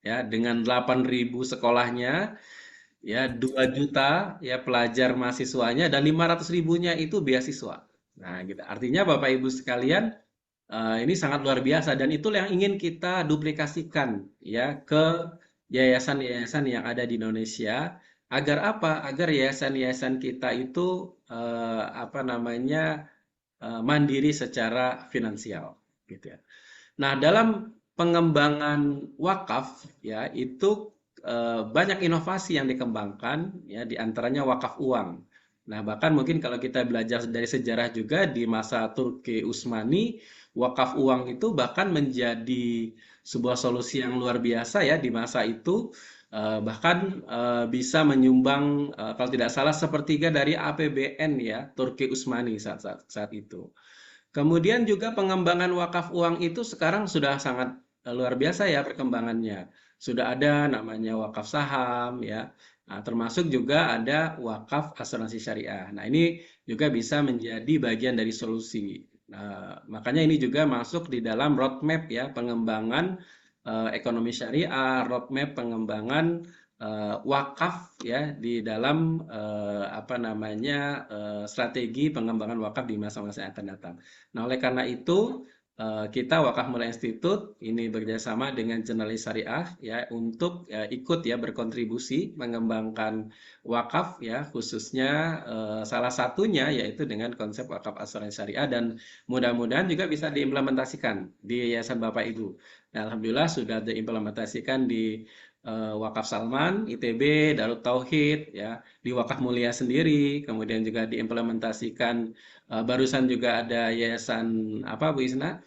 B: ya, dengan 8.000 sekolahnya ya, 2 juta ya pelajar mahasiswanya, dan 500.000-nya itu beasiswa. Nah, gitu. Artinya Bapak Ibu sekalian, ini sangat luar biasa, dan itulah yang ingin kita duplikasikan ya ke yayasan-yayasan yang ada di Indonesia. Agar apa? Agar yayasan-yayasan kita itu mandiri secara finansial, gitu ya. Nah, dalam pengembangan wakaf ya itu banyak inovasi yang dikembangkan ya, di antaranya wakaf uang. Nah, bahkan mungkin kalau kita belajar dari sejarah juga di masa Turki Utsmani, wakaf uang itu bahkan menjadi sebuah solusi yang luar biasa ya di masa itu. Bahkan bisa menyumbang kalau tidak salah sepertiga dari APBN ya Turki Utsmani saat itu. Kemudian juga pengembangan wakaf uang itu sekarang sudah sangat luar biasa ya perkembangannya. Sudah ada namanya wakaf saham ya. Nah, termasuk juga ada wakaf asuransi syariah. Nah, ini juga bisa menjadi bagian dari solusi. Nah, makanya ini juga masuk di dalam roadmap ya pengembangan ekonomi syariah, roadmap pengembangan wakaf ya di dalam strategi pengembangan wakaf di masa-masa yang akan datang. Nah, oleh karena itu kita Wakaf Mulia Institute ini bekerjasama dengan Jurnalis Syariah ya untuk ikut ya berkontribusi mengembangkan wakaf ya, khususnya salah satunya yaitu dengan konsep wakaf asuransi syariah, dan mudah-mudahan juga bisa diimplementasikan di Yayasan Bapak Ibu. Nah, alhamdulillah sudah diimplementasikan di Wakaf Salman, ITB, Darut Tauhid ya, di Wakaf Mulia sendiri, kemudian juga diimplementasikan barusan juga ada yayasan apa Bu Isna?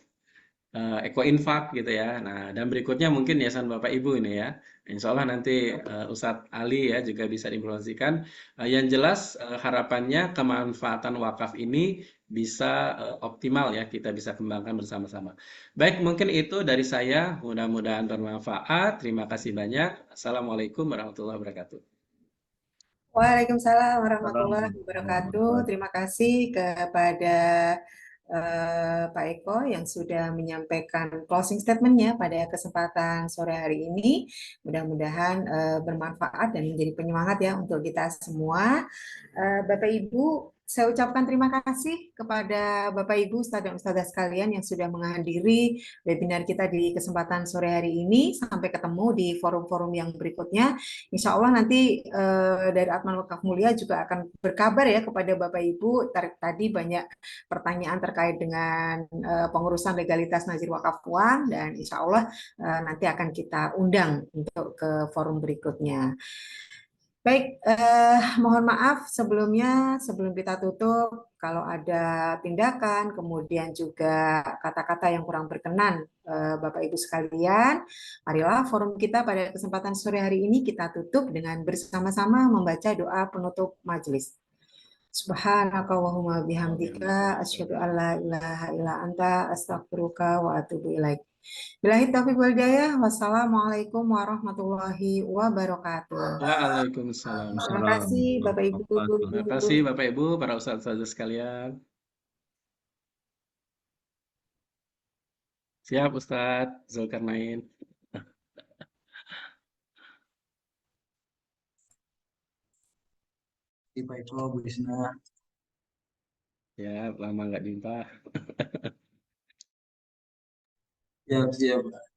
B: Eko Infak gitu ya. Nah, dan berikutnya mungkin yayasan Bapak Ibu ini ya. Insya Allah nanti Ustadz Ali ya juga bisa diinformasikan. Yang jelas harapannya kemanfaatan wakaf ini bisa optimal ya, kita bisa kembangkan bersama-sama. Baik, mungkin itu dari saya. Mudah-mudahan bermanfaat. Terima kasih banyak. Assalamualaikum warahmatullahi wabarakatuh.
A: Waalaikumsalam warahmatullahi wabarakatuh. Terima kasih kepada Pak Eko yang sudah menyampaikan closing statement-nya pada kesempatan sore hari ini. Mudah-mudahan bermanfaat dan menjadi penyemangat ya untuk kita semua. Bapak Ibu, saya ucapkan terima kasih kepada Bapak Ibu, Ustadz dan Ustadzah sekalian yang sudah menghadiri webinar kita di kesempatan sore hari ini. Sampai ketemu di forum-forum yang berikutnya. Insya Allah nanti dari Atman Wakaf Mulia juga akan berkabar ya kepada Bapak Ibu. Tadi banyak pertanyaan terkait dengan pengurusan legalitas nazir wakaf uang, dan insya Allah nanti akan kita undang untuk ke forum berikutnya. Baik, mohon maaf sebelumnya, sebelum kita tutup, kalau ada tindakan, kemudian juga kata-kata yang kurang berkenan, Bapak Ibu sekalian, marilah forum kita pada kesempatan sore hari ini kita tutup dengan bersama-sama membaca doa penutup majelis. Subhanakallahumma bihamdika asyhadu an la ilaha illa anta astaghfiruka wa atubu ilaik. Billahi taufiq wal hidayah. Wassalamualaikum warahmatullahi wabarakatuh.
B: Waalaikumsalam.
A: Terima kasih Bapak Ibu.
B: Terima kasih Bapak Ibu, para ustadz sekalian. Siap Ustadz Zulkarnain.
L: Pak Eko, Bu Isna.
B: Ya, lama nggak jumpa.
L: Siap.